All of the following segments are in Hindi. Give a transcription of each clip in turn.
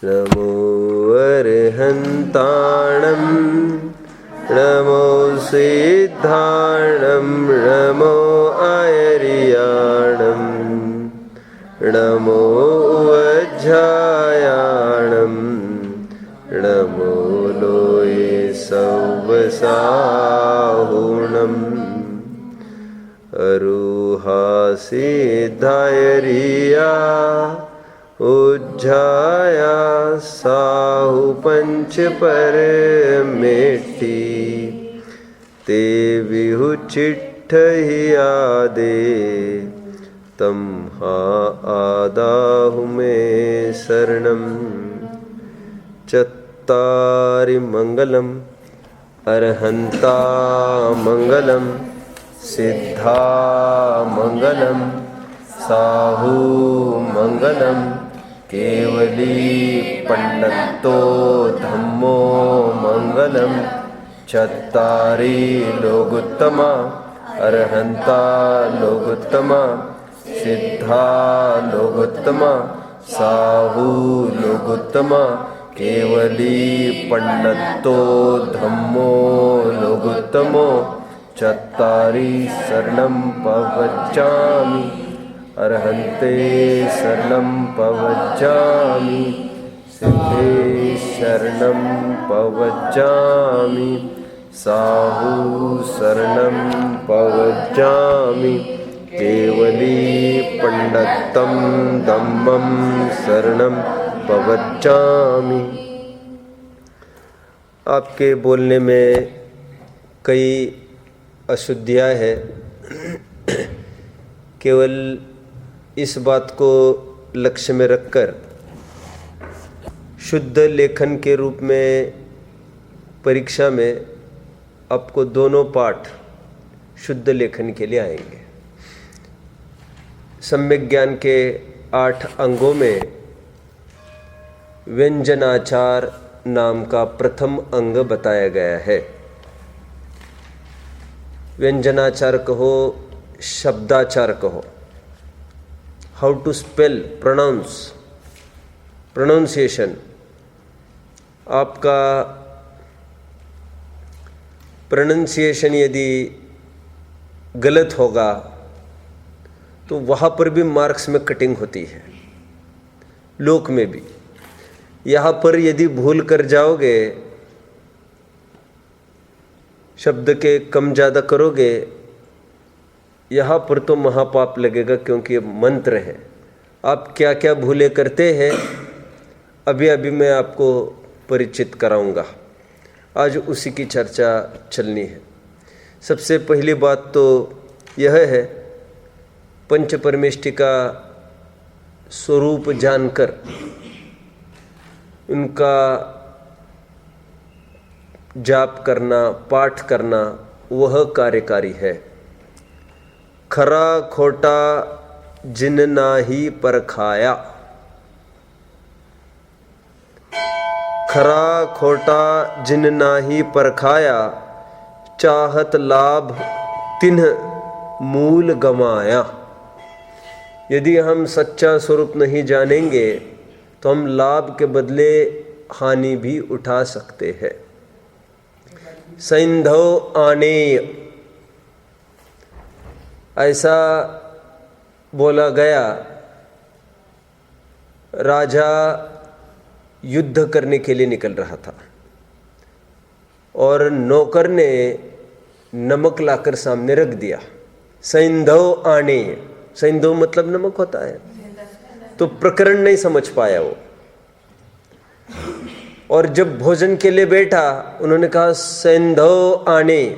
नमो अर्हन्ताणं नमो सिद्धाणं नमो आयर्याणं नमो वज्रायाणं नमो लोये सवसाहुणम् अरुहा सिद्धायर्या उज्जाया साहु पंच परमेष्टि ते विहु चिट्ठहिया दे तम हा आदाहु मे शरणं चत्तारि मंगलम अर्हन्ता मंगलम सिद्धा मंगलम साहु मंगलम केवली पंडितो धम्मो मंगलम चत्तारि लोगोत्तमा अर्हन्ता लोगोत्तमा सिद्धा लोगोत्तमा साहु लोगोत्तमा केवली पंडितो धम्मो लोगोत्तमो चत्तारि शरणं पवच्चामि अर्हन्ते शरणं पवच्चामि सिद्धे शरणं पवच्चामि साहु शरणं पवच्चामि केवली पंडितं धम्मं शरणं पवच्चामि। आपके बोलने में कई अशुद्धियाँ है, केवल इस बात को लक्ष्य में रखकर शुद्ध लेखन के रूप में परीक्षा में आपको दोनों पाठ शुद्ध लेखन के लिए आएंगे। सम्यक ज्ञान के 8 अंगों में व्यंजनाचार नाम का प्रथम अंग बताया गया है। व्यंजनाचार कहो, शब्दाचार कहो, हाउ टू स्पेल, प्रोनाउंसिएशन। आपका प्रोनाउंसिएशन यदि गलत होगा तो वहाँ पर भी मार्क्स में कटिंग होती है, लोक में भी। यहाँ पर यदि भूल कर जाओगे, शब्द के कम ज़्यादा करोगे, यहाँ पर तो महापाप लगेगा, क्योंकि ये मंत्र है। आप क्या क्या भूले करते हैं अभी अभी मैं आपको परिचित कराऊंगा। आज उसी की चर्चा चलनी है। सबसे पहली बात तो यह है, पंच परमेष्टि का स्वरूप जानकर उनका जाप करना, पाठ करना, वह कार्यकारी है। खरा खोटा जिन नाही परखाया, खरा खोटा जिन नाही परखाया, चाहत लाभ तिन्ह मूल गमाया। यदि हम सच्चा स्वरूप नहीं जानेंगे तो हम लाभ के बदले हानि भी उठा सकते हैं। सैंधव आनेय, ऐसा बोला गया। राजा युद्ध करने के लिए निकल रहा था और नौकर ने नमक लाकर सामने रख दिया। सैंधव आने, सैंधव मतलब नमक होता है। तो प्रकरण नहीं समझ पाया वो, और जब भोजन के लिए बैठा उन्होंने कहा सैंधव आने,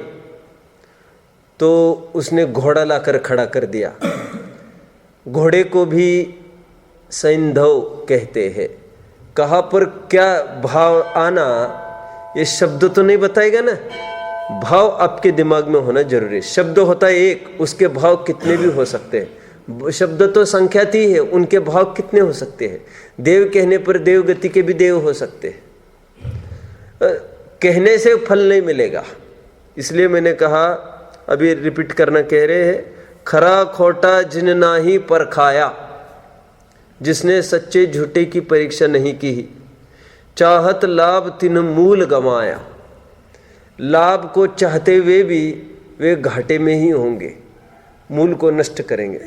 तो उसने घोड़ा लाकर खड़ा कर दिया। घोड़े को भी सैंधव कहते हैं। कहाँ पर क्या भाव आना, ये शब्द तो नहीं बताएगा ना, भाव आपके दिमाग में होना जरूरी है। शब्द होता है एक, उसके भाव कितने भी हो सकते हैं। शब्द तो संख्याती है, उनके भाव कितने हो सकते हैं। देव कहने पर देव गति के भी देव हो सकते हैं। कहने से फल नहीं मिलेगा, इसलिए मैंने कहा, अभी रिपीट करना कह रहे हैं, खरा खोटा जिन नाही परखाया, जिसने सच्चे झूठे की परीक्षा नहीं की चाहत लाभ तिन मूल गमाया। लाभ को चाहते हुए भी वे घाटे में ही होंगे, मूल को नष्ट करेंगे।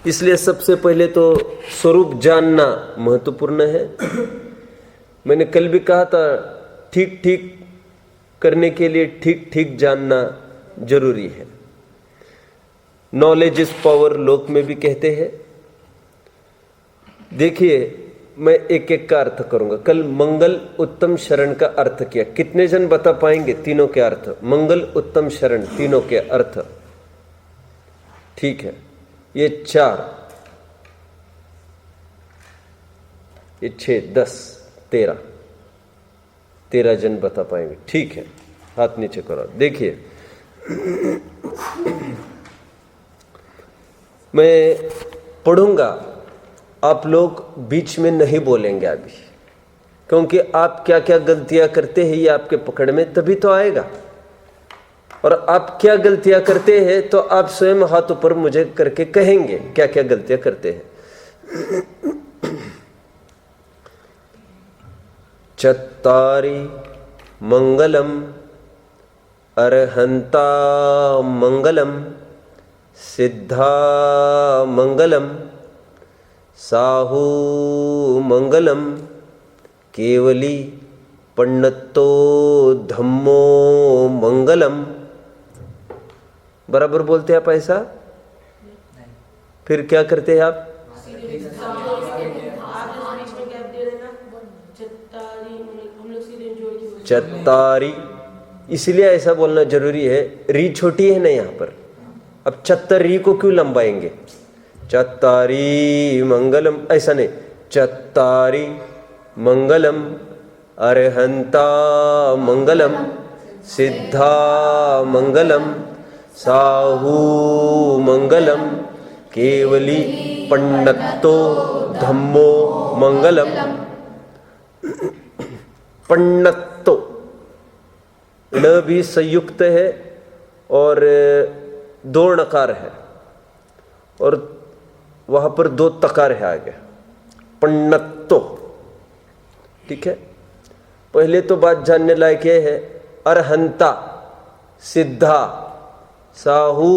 इसलिए सबसे पहले तो स्वरूप जानना महत्वपूर्ण है। मैंने कल भी कहा था, ठीक ठीक करने के लिए ठीक ठीक जानना जरूरी है। नॉलेज इज पावर लोक में भी कहते हैं। देखिए, मैं एक एक का अर्थ करूंगा। कल मंगल उत्तम शरण का अर्थ किया। कितने जन बता पाएंगे तीनों के अर्थ? मंगल उत्तम शरण तीनों के अर्थ। ठीक है, ये 4, ये 6, 10, 13 जन बता पाएंगे। ठीक है, हाथ नीचे करो। देखिए, मैं पढ़ूंगा, आप लोग बीच में नहीं बोलेंगे अभी, क्योंकि आप क्या क्या गलतियां करते हैं ये आपके पकड़ में तभी तो आएगा। और आप क्या गलतियां करते हैं तो आप स्वयं हाथ ऊपर मुझे करके कहेंगे क्या क्या गलतियां करते हैं। चत्तारि मंगलम अरहंता मंगलम सिद्धा मंगलम साहू मंगलम केवली पन्नतो धम्मो मंगलम। बराबर बोलते हैं आप ऐसा? फिर क्या करते हैं आप? चत्तारी, इसलिए ऐसा बोलना जरूरी है। री छोटी है ना यहाँ पर। अब चत्तरी को क्यों लंबाएंगे? चत्तारी मंगलम ऐसा नहीं, चत्तारी मंगलम अरहंता मंगलम सिद्धा मंगलम साहू मंगलम केवली पन्नतो धम्मो मंगलम। पन्नतो ण भी संयुक्त है और 2 णकार है और वहां पर 2 तकार है आगे। पन्नतो, ठीक है। पहले तो बात जानने लायक यह है, अरहंता सिद्धा साहू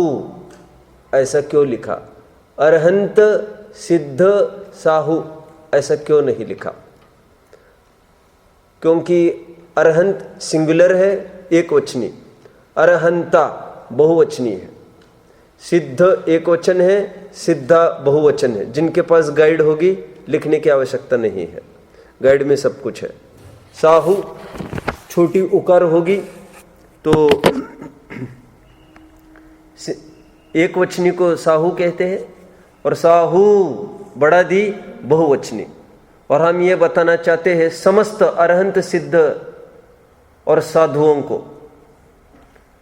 ऐसा क्यों लिखा? अरहंत सिद्ध साहू ऐसा क्यों नहीं लिखा? क्योंकि अरहंत सिंगुलर है, एक वचनी, अरहंता बहुवचनी है। सिद्ध एक वचन है, सिद्धा बहुवचन है। जिनके पास गाइड होगी लिखने की आवश्यकता नहीं है, गाइड में सब कुछ है। साहू छोटी उकार होगी तो एक वचनी को साहू कहते हैं और साहू बड़ा दी बहुवचनी। और हम ये बताना चाहते हैं समस्त अरहंत सिद्ध और साधुओं को,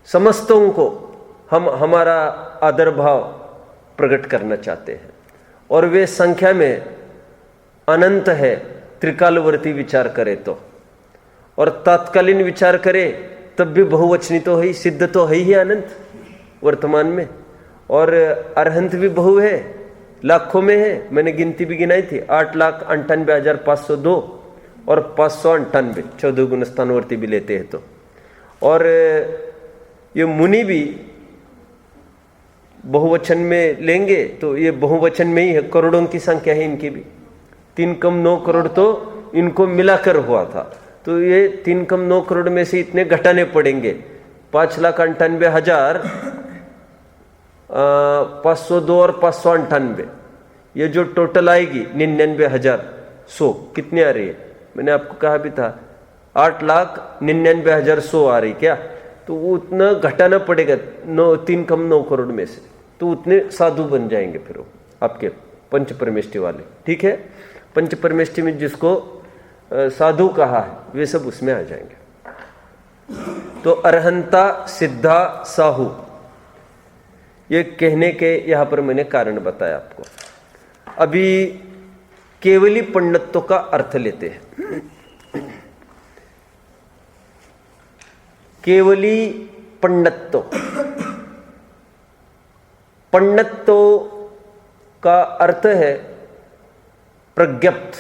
समस्तों को हम हमारा आदर भाव प्रकट करना चाहते हैं। और वे संख्या में अनंत है, त्रिकालवर्ती विचार करें तो, और तात्कालीन विचार करें तब भी बहुवचनी तो है, सिद्ध तो है ही अनंत वर्तमान में। और अरहंत भी बहु है, लाखों में है। मैंने गिनती भी गिनाई थी, 8,98,502 और 598, 14 गुण स्थानवर्ती भी लेते हैं तो। और ये मुनि भी बहुवचन में लेंगे तो ये बहुवचन में ही है, करोड़ों की संख्या है इनकी भी। 3 कम 9 करोड़ तो इनको मिलाकर हुआ था, तो ये 3 कम 9 करोड़ में से इतने घटाने पड़ेंगे। 5,98,000 502 और 598, ये जो टोटल आएगी 99,100 कितनी आ रही है? मैंने आपको कहा भी था 8,99,100 आ रही क्या? तो वो उतना घटाना पड़ेगा 3 कम 9 करोड़ में से, तो उतने साधु बन जाएंगे फिर वो आपके पंच परमेष्टि वाले। ठीक है, पंच परमेष्टि में जिसको साधु कहा है वे सब उसमें आ जाएंगे। तो अरहंता सिद्धा साहू, ये कहने के यहां पर मैंने कारण बताया आपको। अभी केवली पंडित्व का अर्थ लेते हैं। केवली पंडित्व, पंडित्व का अर्थ है प्रज्ञप्त,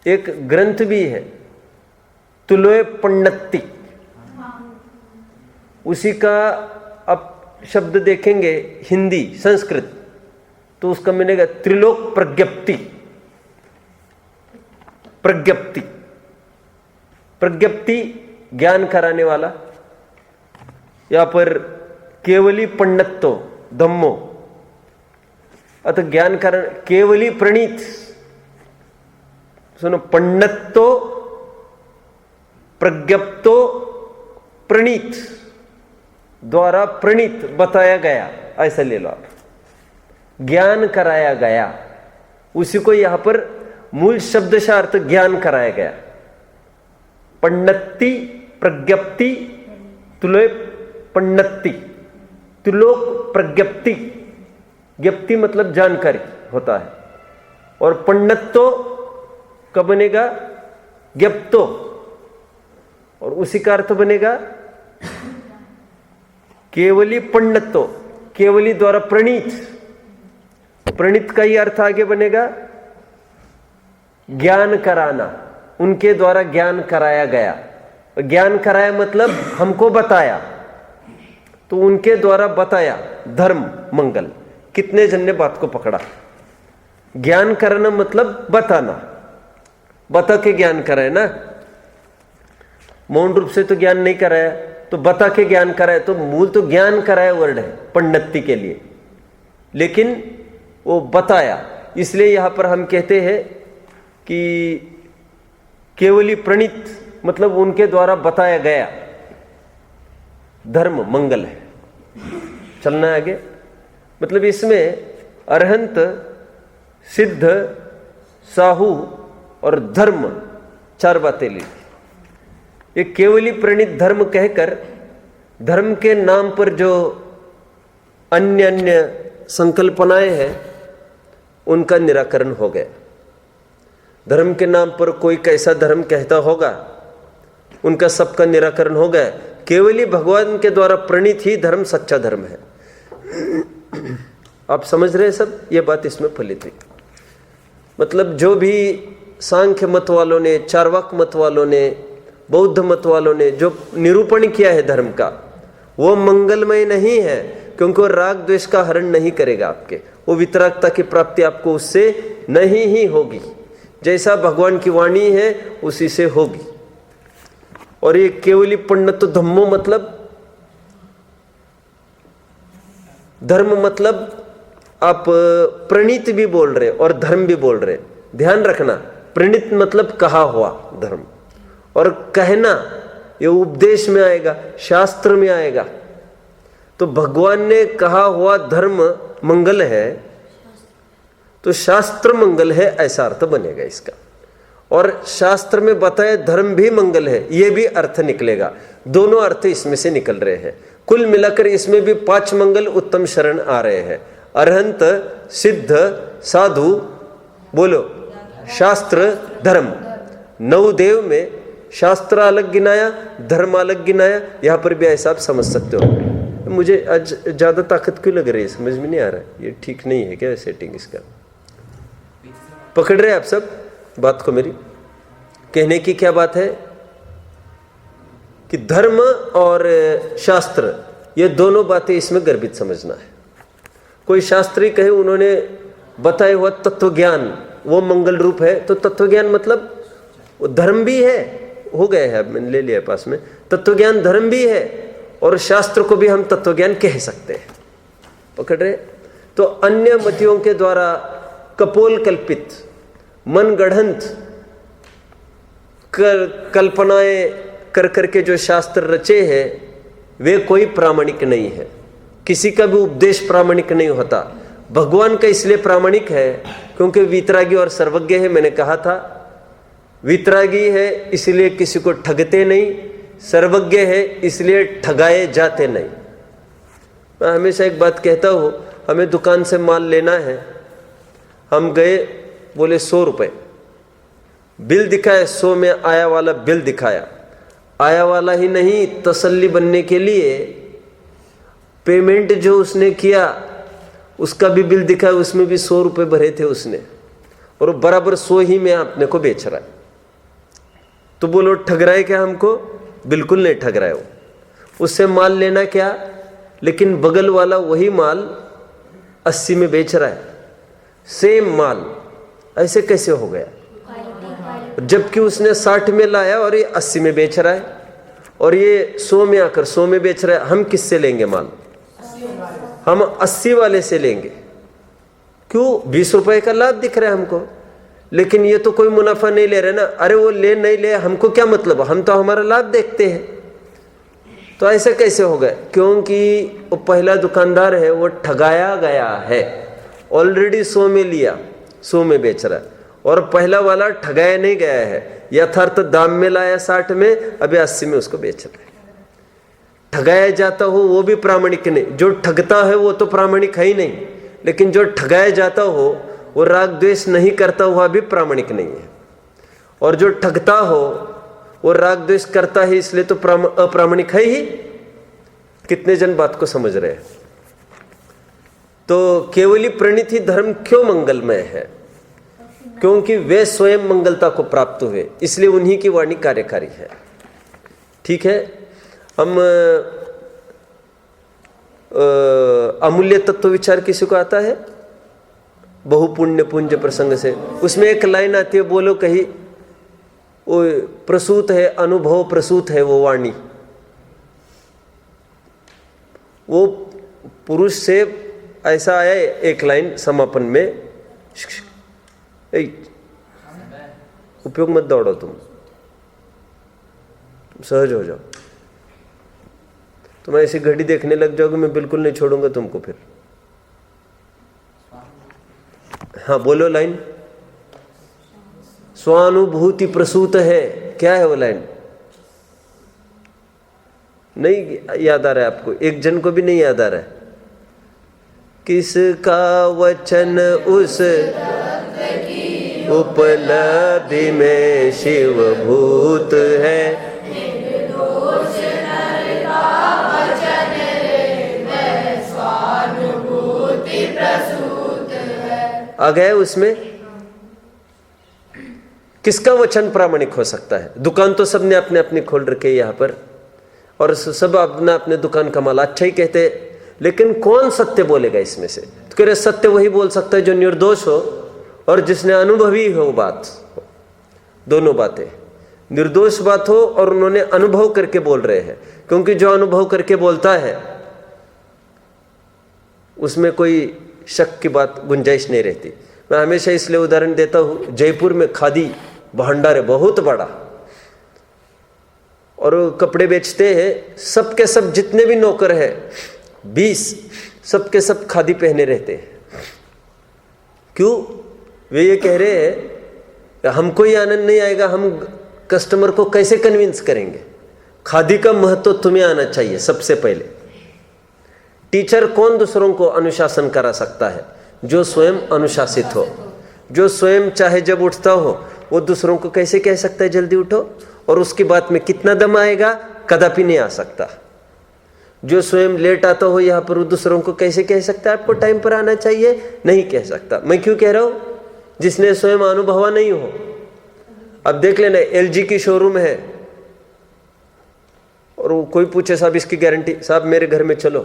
एक ग्रंथ भी है तुलोय पन्नत्ति, उसी का आप शब्द देखेंगे हिंदी संस्कृत तो उसका मिलेगा त्रिलोक प्रज्ञप्ति। प्रज्ञप्ति, प्रज्ञप्ति ज्ञान कराने वाला। यहां पर केवली पण्डितो धम्मो, अतः ज्ञान कारण केवली प्रणीत। सुनो, पण्डितो प्रज्ञप्तो प्रणीत, द्वारा प्रणीत बताया गया, ऐसा ले लो आप। ज्ञान कराया गया, उसी को यहां पर मूल शब्दशार्थ ज्ञान कराया गया। पण्डिति प्रज्ञप्ति तुलोय पण्डिति, त्रिलोक प्रज्ञप्ति, ज्ञप्ति मतलब जानकारी होता है, और पण्डितो कब बनेगा ज्ञप्तो, और उसी का अर्थ बनेगा केवली पण्डितो, केवली द्वारा प्रणीत। प्रणीत का ही अर्थ आगे बनेगा ज्ञान कराना, उनके द्वारा ज्ञान कराया गया। ज्ञान कराया मतलब हमको बताया, तो उनके द्वारा बताया धर्म मंगल। कितने जन ने बात को पकड़ा? ज्ञान कराना मतलब बताना, बता के ज्ञान कराए ना, मौन रूप से तो ज्ञान नहीं कराया, तो बता के ज्ञान कराया, तो मूल तो ज्ञान कराया वर्ड है पण्डिति के लिए, लेकिन वो बताया। इसलिए यहां पर हम कहते हैं कि केवली प्रणीत मतलब उनके द्वारा बताया गया धर्म मंगल है। चलना आगे, मतलब इसमें अरहंत, सिद्ध, साहू और धर्म चार बातें ली। ये केवली प्रणीत धर्म कहकर धर्म के नाम पर जो अन्य अन्य संकल्पनाएं हैं उनका निराकरण हो गया। धर्म के नाम पर कोई कैसा धर्म कहता होगा, उनका सबका निराकरण हो गया। केवली भगवान के द्वारा प्रणीत ही धर्म सच्चा धर्म है। आप समझ रहे हैं सब? ये बात इसमें फलित हुई। मतलब जो भी सांख्य मत वालों ने, चार्वाक मत वालों ने, बौद्ध मत वालों ने जो निरूपण किया है धर्म का, वो मंगलमय नहीं है, क्योंकि वो राग द्वेष का हरण नहीं करेगा आपके। वो वितरागता की प्राप्ति आपको उससे नहीं ही होगी। जैसा भगवान की वाणी है उसी से होगी। और ये केवली पण्डितो धम्मो मतलब धर्म मतलब आप प्रणीत भी बोल रहे और धर्म भी बोल रहे। ध्यान रखना, प्रणीत मतलब कहा हुआ धर्म, और कहना ये उपदेश में आएगा, शास्त्र में आएगा। तो भगवान ने कहा हुआ धर्म मंगल है, तो शास्त्र मंगल है, ऐसा अर्थ बनेगा इसका। और शास्त्र में बताए धर्म भी मंगल है, ये भी अर्थ निकलेगा। दोनों अर्थ इसमें से निकल रहे हैं। कुल मिलाकर इसमें भी 5 मंगल उत्तम शरण आ रहे हैं। अरहंत, सिद्ध, साधु, बोलो, शास्त्र, धर्म। 9 देव में शास्त्र अलग गिनाया, धर्म अलग गिनाया। यहां पर भी ऐसा आप समझ सकते हो। मुझे आज ज्यादा ताकत क्यों लग रही है, समझ में नहीं आ रहा है। ये ठीक नहीं है क्या सेटिंग इसका? पकड़ रहे आप सब बात को? मेरी कहने की क्या बात है कि धर्म और शास्त्र, ये दोनों बातें इसमें गर्भित समझना है। कोई शास्त्री कहे उन्होंने बताया हुआ तत्व ज्ञान वो मंगल रूप है, तो तत्व ज्ञान मतलब वो धर्म भी है, हो गए है, मैंने ले लिया पास में। तत्व ज्ञान धर्म भी है, और शास्त्र को भी हम तत्व ज्ञान कह सकते हैं। पकड़ रहे? तो अन्य मतियों के द्वारा कपोल कल्पित, मन गढ़ंत कल्पनाएं कर करके जो शास्त्र रचे हैं, वे कोई प्रामाणिक नहीं है। किसी का भी उपदेश प्रामाणिक नहीं होता। भगवान का इसलिए प्रामाणिक है क्योंकि वितरागी और सर्वज्ञ है। मैंने कहा था, वितरागी है इसलिए किसी को ठगते नहीं, सर्वज्ञ है इसलिए ठगाए जाते नहीं। मैं हमेशा एक बात कहता हूँ, हमें दुकान से माल लेना है, हम गए, बोले 100 रुपये, बिल दिखाया, 100 में आया वाला बिल दिखाया। आया वाला ही नहीं, तसल्ली बनने के लिए पेमेंट जो उसने किया उसका भी बिल दिखाया, उसमें भी 100 रुपये भरे थे उसने, और बराबर 100 ही में अपने को बेच रहा है। तो बोलो ठग रहा है क्या हमको? बिल्कुल नहीं ठग रहा है वो। उससे माल लेना क्या, लेकिन बगल वाला वही माल 80 में बेच रहा है, सेम माल। ऐसे कैसे हो गया? जबकि उसने 60 में लाया और ये 80 में बेच रहा है, और ये 100 में आकर 100 में बेच रहा है। हम किससे लेंगे माल? हम 80 वाले से लेंगे। क्यों? 20 रुपए का लाभ दिख रहा है हमको, लेकिन ये तो कोई मुनाफा नहीं ले रहे ना। अरे वो ले नहीं ले, हमको क्या मतलब, हम तो हमारा लाभ देखते हैं। तो ऐसे कैसे हो गए? क्योंकि वो पहला दुकानदार है, वो ठगाया गया है। ऑलरेडी 100 में लिया, 100 में बेच रहा है, और पहला वाला ठगाया नहीं गया है, यथार्थ दाम में लाया 60 में, अभी 80 में उसको बेच रहा है। ठगाया जाता हो वो भी प्रामाणिक नहीं। जो ठगता है वो तो प्रामाणिक है ही नहीं, लेकिन जो ठगाया जाता हो वो राग द्वेष नहीं करता हुआ भी प्रामाणिक नहीं है। और जो ठगता हो वो राग द्वेष करता है, इसलिए तो अप्रामाणिक है ही। कितने जन बात को समझ रहे हैं? तो केवली प्रणीत ही धर्म क्यों मंगलमय है? क्योंकि वे स्वयं मंगलता को प्राप्त हुए, इसलिए उन्हीं की वाणी कार्यकारी है। ठीक है, हम अमूल्य तत्व विचार किसी को आता है? बहुपुण्य पुंज प्रसंग से उसमें एक लाइन आती है, बोलो कहीं, वो प्रसूत है, अनुभव प्रसूत है वो वाणी। वो पुरुष से ऐसा आया एक लाइन समापन में, उपयोग मत दौड़ो, तुम सहज हो जाओ। तुम ऐसी घड़ी देखने लग जाओगे, मैं बिल्कुल नहीं छोड़ूंगा तुमको फिर। हाँ बोलो लाइन। स्वानुभूति प्रसूत है, क्या है वो लाइन? नहीं याद आ रहा है आपको? एक जन को भी नहीं याद आ रहा है। किसका वचन उस उपलब्धि में शिव भूत है, आ गए उसमें। किसका वचन प्रामाणिक हो सकता है? दुकान तो सबने अपने अपने खोल रखे यहाँ पर, और सब अपना अपने दुकान का माल अच्छा ही कहते, लेकिन कौन सत्य बोलेगा इसमें से? तो कह रहे सत्य वही बोल सकता है जो निर्दोष हो और जिसने अनुभवी हो बात। दोनों बातें, निर्दोष बात हो और उन्होंने अनुभव करके बोल रहे हैं, क्योंकि जो अनुभव करके बोलता है उसमें कोई शक की बात, गुंजाइश नहीं रहती। मैं हमेशा इसलिए उदाहरण देता हूँ, जयपुर में खादी भंडार है बहुत बड़ा, और कपड़े बेचते हैं। सबके सब जितने भी नौकर हैं 20, सबके सब खादी पहने रहते हैं। क्यों? वे ये कह रहे हैं हमको ही आनंद नहीं आएगा, हम कस्टमर को कैसे कन्विंस करेंगे? खादी का महत्व तुम्हें आना चाहिए सबसे पहले। टीचर कौन दूसरों को अनुशासन करा सकता है? जो स्वयं अनुशासित हो। जो स्वयं चाहे जब उठता हो, वो दूसरों को कैसे कह सकता है जल्दी उठो? और उसकी बात में कितना दम आएगा? कदापि नहीं आ सकता। जो स्वयं लेट आता हो यहाँ पर, वो दूसरों को कैसे कह सकता है आपको टाइम पर आना चाहिए? नहीं कह सकता। मैं क्यों कह रहा हूँ? जिसने स्वयं अनुभवा नहीं हो। अब देख लेना, LG की शोरूम है और वो कोई पूछे साहब इसकी गारंटी, साहब मेरे घर में चलो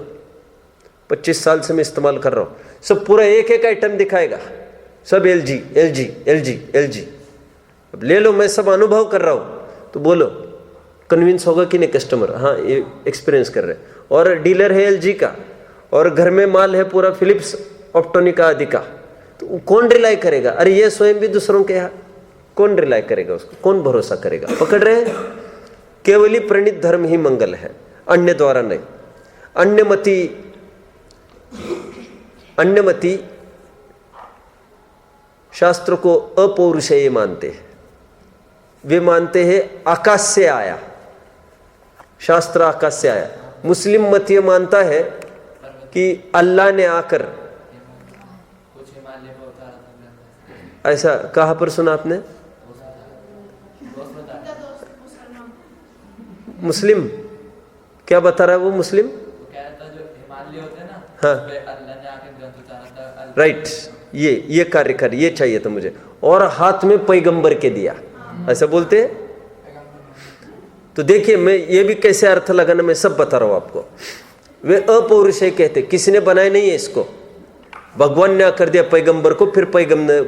25 साल से मैं इस्तेमाल कर रहा हूँ, सब पूरा एक एक आइटम दिखाएगा, सब LG LG LG LG। अब ले लो, मैं सब अनुभव कर रहा हूँ, तो बोलो कन्विंस होगा कि नहीं कस्टमर? हाँ ये एक्सपीरियंस कर रहे हैं। और डीलर है LG का, और घर में माल है पूरा फिलिप्स ऑप्टोनिका आदि का, तो कौन रिलाई करेगा? अरे ये स्वयं भी दूसरों के यहाँ, कौन रिलाई करेगा उसको? कौन भरोसा करेगा? पकड़ रहे हैं? केवली प्रणीत धर्म ही मंगल है, अन्य द्वारा नहीं। अन्यमति शास्त्र को अपौरुषेय मानते हैं। वे मानते हैं आकाश से आया, शास्त्र आकाश से आया। मुस्लिम मत ये मानता है कि अल्लाह ने आकर, ऐसा कहाँ पर सुना आपने? मुस्लिम क्या बता रहा है वो? मुस्लिम हाँ राइट, ये कार्य कर, ये चाहिए था मुझे, और हाथ में पैगंबर के दिया, ऐसा बोलते हैं। तो देखिए मैं ये भी कैसे अर्थ लगाना मैं सब बता रहा हूं आपको। वे अपौरुषेय कहते, किसी ने बनाया नहीं है इसको, भगवान ने कर दिया पैगंबर को, फिर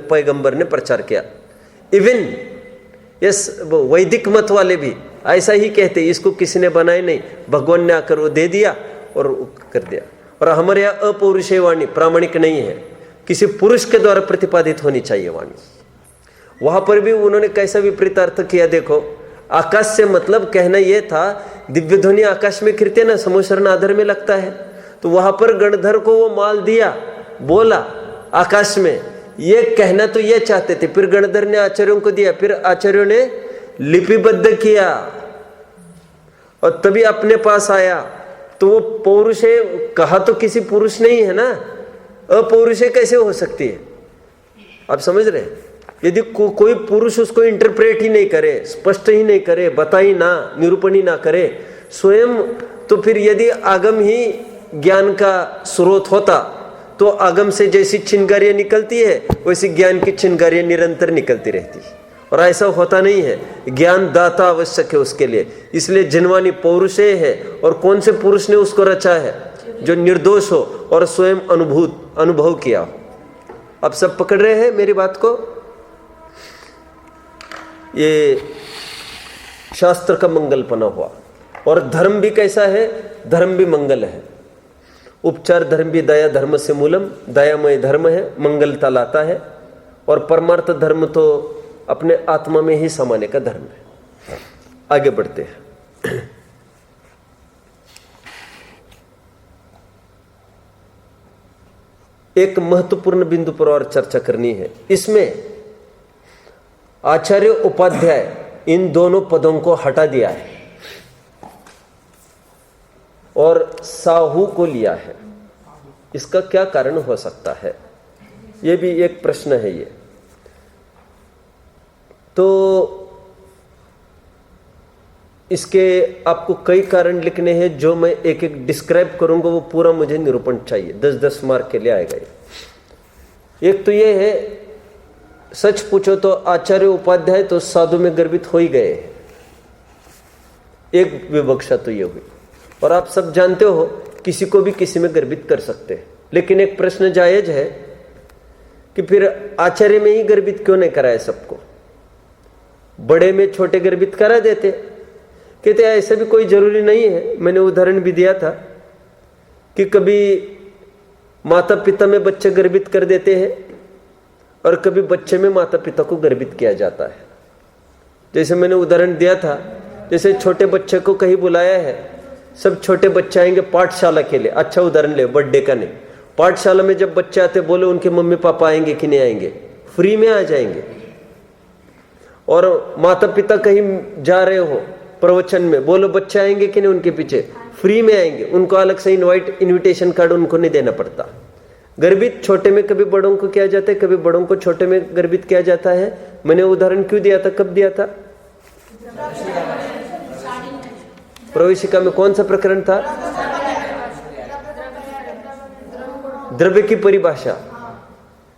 पैगंबर ने प्रचार किया। इवन यस वैदिक मत वाले भी ऐसा ही कहते, इसको किसी ने बनाया नहीं, भगवान ने आकर वो दे दिया और कर दिया। और हमारे यहाँ अपौरुषेय वाणी प्रामाणिक नहीं है, किसी पुरुष के द्वारा प्रतिपादित होनी चाहिए वाणी। वहां पर भी उन्होंने कैसा विपरीत अर्थ किया देखो। आकाश से मतलब कहना यह था दिव्य ध्वनि आकाश में गिरते ना, समोसरण आधर में लगता है, तो वहां पर गणधर को वो माल दिया, बोला आकाश में, ये कहना तो ये चाहते थे। फिर गणधर ने आचार्यों को दिया, फिर आचार्यों ने लिपिबद्ध किया और तभी अपने पास आया। तो वो पौरुषेय कहा तो किसी पुरुष नहीं है ना, अपौरुषेय कैसे हो सकती है? आप समझ रहे हैं? यदि कोई पुरुष उसको इंटरप्रेट ही नहीं करे, स्पष्ट ही नहीं करे, बता ही ना, निरूपण ही ना करे स्वयं, तो फिर यदि आगम ही ज्ञान का स्रोत होता तो आगम से जैसी चिंगारियां निकलती है वैसी ज्ञान की चिंगारियां निरंतर निकलती रहती है। और ऐसा होता नहीं है, ज्ञान दाता आवश्यक है उसके लिए। इसलिए जिनवानी पौरुषेय है। और कौन से पुरुष ने उसको रचा है? जो निर्दोष हो और स्वयं अनुभव किया हो। अब सब पकड़ रहे हैं मेरी बात को? ये शास्त्र का मंगलपना हुआ। और धर्म भी कैसा है? धर्म भी मंगल है। उपचार धर्म भी दया धर्म से मूलम, दयामय धर्म है, मंगलता लाता है। और परमार्थ धर्म तो अपने आत्मा में ही समाने का धर्म है। आगे बढ़ते हैं। एक महत्वपूर्ण बिंदु पर और चर्चा करनी है। इसमें आचार्य उपाध्याय इन दोनों पदों को हटा दिया है और साहू को लिया है। इसका क्या कारण हो सकता है? यह भी एक प्रश्न है। ये तो इसके आपको कई कारण लिखने हैं, जो मैं एक एक डिस्क्राइब करूंगा वो पूरा मुझे निरूपण चाहिए। 10-10 मार्क के लिए आएगा ये। एक तो ये है, सच पूछो तो आचार्य उपाध्याय तो साधु में गर्भित हो ही गए। एक विवक्षा तो ये हुई। और आप सब जानते हो किसी को भी किसी में गर्भित कर सकते हैं। लेकिन एक प्रश्न जायज है कि फिर आचार्य में ही गर्भित क्यों नहीं कराए सबको? बड़े में छोटे गर्भित करा देते। कहते ऐसा भी कोई जरूरी नहीं है। मैंने उदाहरण भी दिया था कि कभी माता पिता में बच्चे गर्भित कर देते हैं और कभी बच्चे में माता पिता को गर्भित किया जाता है। जैसे मैंने उदाहरण दिया था, जैसे छोटे बच्चे को कहीं बुलाया है, सब छोटे बच्चे आएंगे पाठशाला के लिए। अच्छा उदाहरण ले, बर्थडे का नहीं। पाठशाला में जब बच्चे आते बोले उनके मम्मी पापा आएंगे कि नहीं आएंगे? फ्री में आ जाएंगे। और माता पिता कहीं जा रहे हो प्रवचन में, बोलो बच्चे आएंगे कि नहीं उनके पीछे? फ्री में आएंगे। उनको अलग से इनविटेशन कार्ड उनको नहीं देना पड़ता। गर्भित छोटे में कभी बड़ों को किया जाता है, कभी बड़ों को छोटे में गर्भित किया जाता है। मैंने उदाहरण क्यों दिया था, कब दिया था? प्रवेशिका में कौन सा प्रकरण था? द्रव्य की परिभाषा।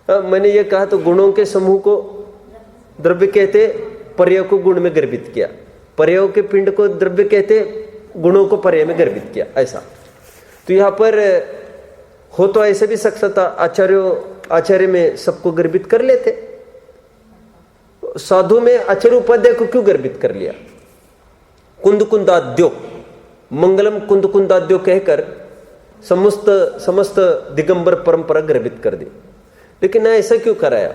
मैंने ये कहा तो गुणों के समूह को द्रव्य कहते, पर्याय को गुण में गर्भित किया। पर्यायों के पिंड को द्रव्य कहते, गुणों को पर्याय में गर्भित किया। ऐसा तो यहां पर हो तो ऐसे भी सकता था, आचार्य में सबको गर्भित कर लेते। साधु में आचार्य उपाध्याय को क्यों गर्भित कर लिया? कुंदकुंदाद्यो, मंगलम कुंदकुंदाद्यो कहकर समस्त दिगंबर परंपरा गर्भित कर दी। लेकिन ऐसा क्यों कराया?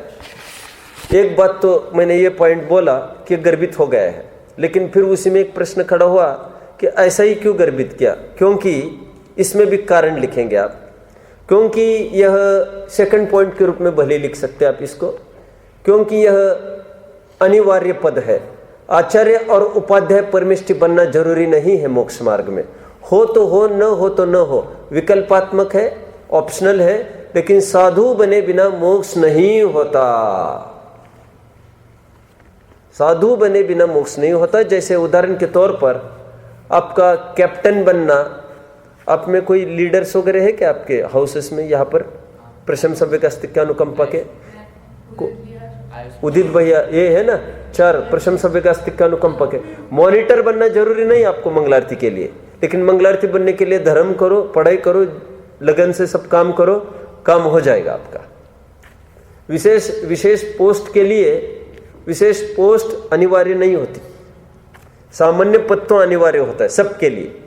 एक बात तो मैंने ये पॉइंट बोला कि गर्भित हो गया है, लेकिन फिर उसी में एक प्रश्न खड़ा हुआ कि ऐसा ही क्यों गर्भित किया? क्योंकि इसमें भी कारण लिखेंगे आप, क्योंकि यह सेकंड पॉइंट के रूप में भले लिख सकते हैं आप इसको, क्योंकि यह अनिवार्य पद है। आचार्य और उपाध्याय परमिष्टि बनना जरूरी नहीं है मोक्ष मार्ग में। हो तो हो, न हो तो न हो, विकल्पात्मक है, ऑप्शनल है। लेकिन साधु बने बिना मोक्ष नहीं होता। साधु बने बिना मोक्ष नहीं होता। जैसे उदाहरण के तौर पर आपका कैप्टन बनना, आप में कोई लीडर्स वगैरह है क्या आपके हाउसेस में? यहाँ पर प्रशंसा विकास अनुकंपा के उदित भैया, ये है ना 4 प्रशंसा विकास्तिक का अनुकंपक है। मॉनिटर बनना जरूरी नहीं आपको मंगल आरती के लिए, लेकिन मंगल आरती बनने के लिए धर्म करो, पढ़ाई करो, लगन से सब काम करो, काम हो जाएगा आपका। विशेष पोस्ट के लिए विशेष पोस्ट अनिवार्य नहीं होती, सामान्य पद तो अनिवार्य होता है सबके लिए।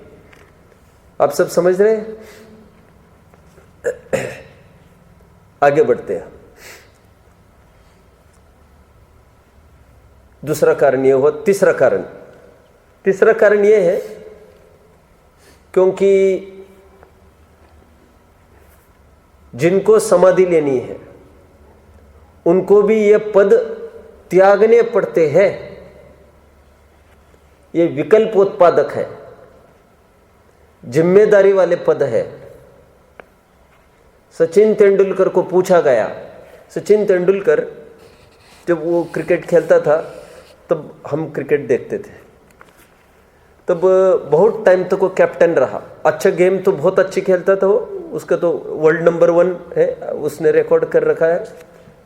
आप सब समझ रहे हैं? आगे बढ़ते हैं। दूसरा कारण यह हुआ। तीसरा कारण यह है क्योंकि जिनको समाधि लेनी है उनको भी ये पद त्यागने पड़ते हैं। ये विकल्प उत्पादक है, जिम्मेदारी वाले पद है। सचिन तेंदुलकर को पूछा गया, सचिन तेंदुलकर जब वो क्रिकेट खेलता था तब हम क्रिकेट देखते थे, तब बहुत टाइम तक वो कैप्टन रहा। अच्छा गेम तो बहुत अच्छी खेलता था वो, उसका तो वर्ल्ड नंबर 1 है, उसने रिकॉर्ड कर रखा है।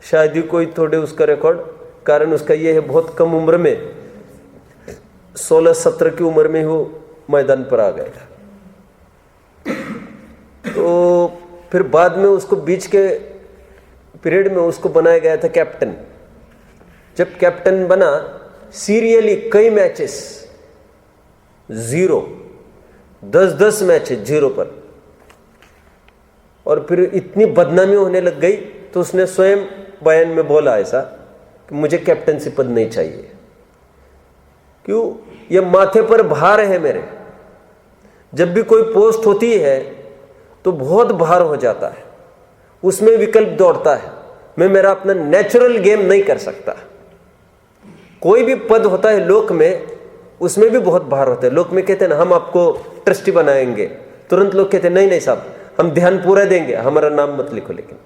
शायद ही कोई तोड़े उसका रिकॉर्ड। कारण उसका ये है बहुत कम उम्र में 16-17 की उम्र में वो मैदान पर आ गया। तो फिर बाद में उसको बीच के पीरियड में उसको बनाया गया था कैप्टन। जब कैप्टन बना, सीरियली कई मैचेस 0, 10-10 मैचेस 0 पर, और फिर इतनी बदनामी होने लग गई तो उसने स्वयं बयान में बोला ऐसा कि मुझे कैप्टनसी पद नहीं चाहिए। क्यों? ये माथे पर भार है मेरे। जब भी कोई पोस्ट होती है तो बहुत भार हो जाता है, उसमें विकल्प दौड़ता है। मैं मेरा अपना नेचुरल गेम नहीं कर सकता। कोई भी पद होता है लोक में, उसमें भी बहुत भार होता है। लोक में कहते हैं ना हम आपको ट्रस्टी बनाएंगे, तुरंत लोग कहते हैं नहीं नहीं साहब हम ध्यान पूरा देंगे, हमारा नाम मत लिखो। लेकिन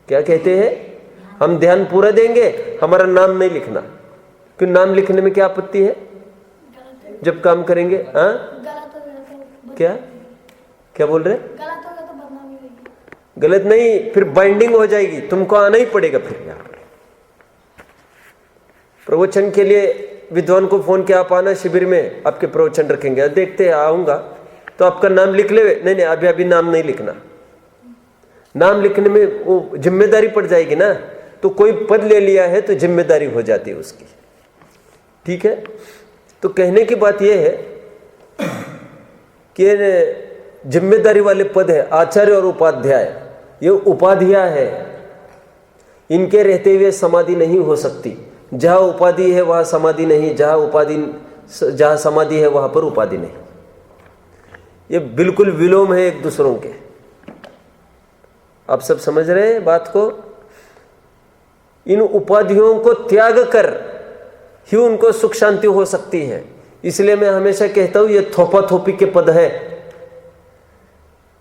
क्या कहते हैं? हम ध्यान पूरा देंगे, हमारा नाम नहीं लिखना। क्यों? नाम लिखने में क्या आपत्ति है जब काम करेंगे? हाँ क्या क्या बोल रहे? गलत नहीं, फिर बाइंडिंग हो जाएगी, तुमको आना ही पड़ेगा। फिर यहाँ प्रवचन के लिए विद्वान को फोन किया, आप आना शिविर में, आपके प्रवचन रखेंगे। देखते हैं आऊंगा तो आपका नाम लिख ले। नहीं अभी नाम नहीं लिखना। नाम लिखने में वो जिम्मेदारी पड़ जाएगी ना, तो कोई पद ले लिया है तो जिम्मेदारी हो जाती है उसकी। ठीक है? तो कहने की बात यह है कि जिम्मेदारी वाले पद है आचार्य और उपाध्याय। ये उपाधियां है, इनके रहते हुए समाधि नहीं हो सकती। जहां उपाधि है वहां समाधि नहीं, जहां समाधि है वहां पर उपाधि नहीं। ये बिल्कुल विलोम है एक दूसरों के। आप सब समझ रहे हैं बात को? इन उपाधियों को त्याग कर ही उनको सुख शांति हो सकती है। इसलिए मैं हमेशा कहता हूं ये थोपा थोपी के पद है।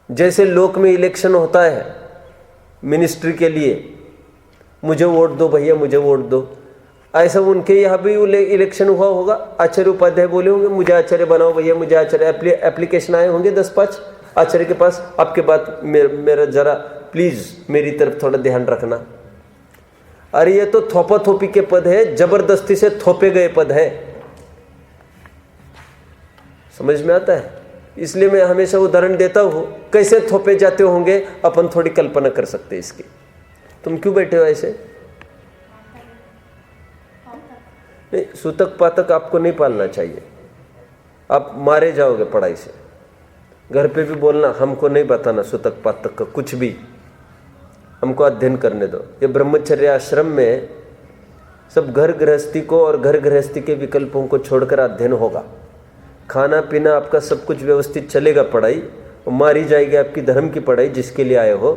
जैसे लोक में इलेक्शन होता है मिनिस्ट्री के लिए, मुझे वोट दो भैया मुझे वोट दो, ऐसा उनके यहाँ भी इलेक्शन हुआ होगा। आचार्य उपाध्याय बोले होंगे मुझे आचार्य बनाओ भैया मुझे आचार्य। एप्लीकेशन आए होंगे 10-5 आचार्य के पास, आपके बात मेरा जरा प्लीज मेरी तरफ थोड़ा ध्यान रखना। अरे ये तो थोपा थोपी के पद है, जबरदस्ती से थोपे गए पद है। समझ में आता है? इसलिए मैं हमेशा उदाहरण देता हूं, कैसे थोपे जाते होंगे अपन थोड़ी कल्पना कर सकते इसकी। तुम क्यों बैठे हो ऐसे? नहीं, सूतक पातक आपको नहीं पालना चाहिए, आप मारे जाओगे पढ़ाई से। घर पे भी बोलना हमको नहीं बताना सूतक पातक का कुछ भी, हमको अध्ययन करने दो। ये ब्रह्मचर्य आश्रम में सब घर गृहस्थी को और घर गृहस्थी के विकल्पों को छोड़कर अध्ययन होगा। खाना पीना आपका सब कुछ व्यवस्थित चलेगा, पढ़ाई और मारी जाएगी आपकी धर्म की पढ़ाई जिसके लिए आए हो।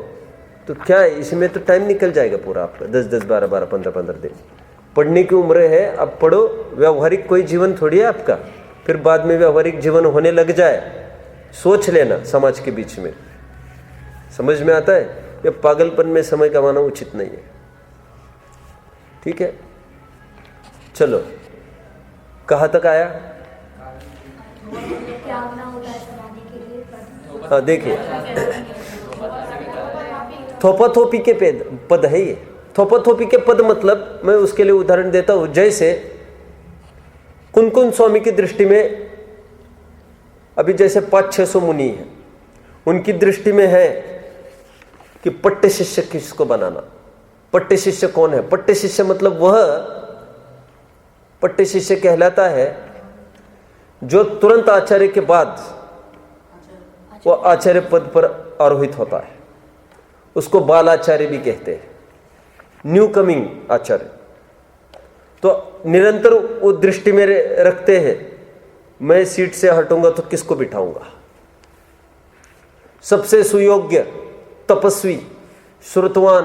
तो क्या है इसमें, तो टाइम निकल जाएगा पूरा आपका 10-10, 12-12, 15-15 दिन। पढ़ने की उम्र है, अब पढ़ो। व्यवहारिक कोई जीवन थोड़ी है आपका, फिर बाद में व्यवहारिक जीवन होने लग जाए, सोच लेना समाज के बीच में। समझ में आता है? ये पागलपन में समय गंवाना उचित नहीं है। ठीक है, चलो कहाँ तक आया? हाँ देखिए, थोपा थोपी के पद है ये। थोपाथोपी के पद मतलब मैं उसके लिए उदाहरण देता हूं, जैसे कुनकुन स्वामी की दृष्टि में अभी जैसे 500-600 मुनि है, उनकी दृष्टि में है कि पट्टे शिष्य किसको बनाना। पट्टे शिष्य कौन है? पट्टे शिष्य मतलब वह पट्टे शिष्य कहलाता है जो तुरंत आचार्य के बाद वो आचार्य पद पर आरोहित होता है। उसको बाल आचार्य भी कहते हैं, न्यू कमिंग आचार्य। तो निरंतर वो दृष्टि में रखते हैं, मैं सीट से हटूंगा तो किसको बिठाऊंगा। सबसे सुयोग्य, तपस्वी, श्रुतवान,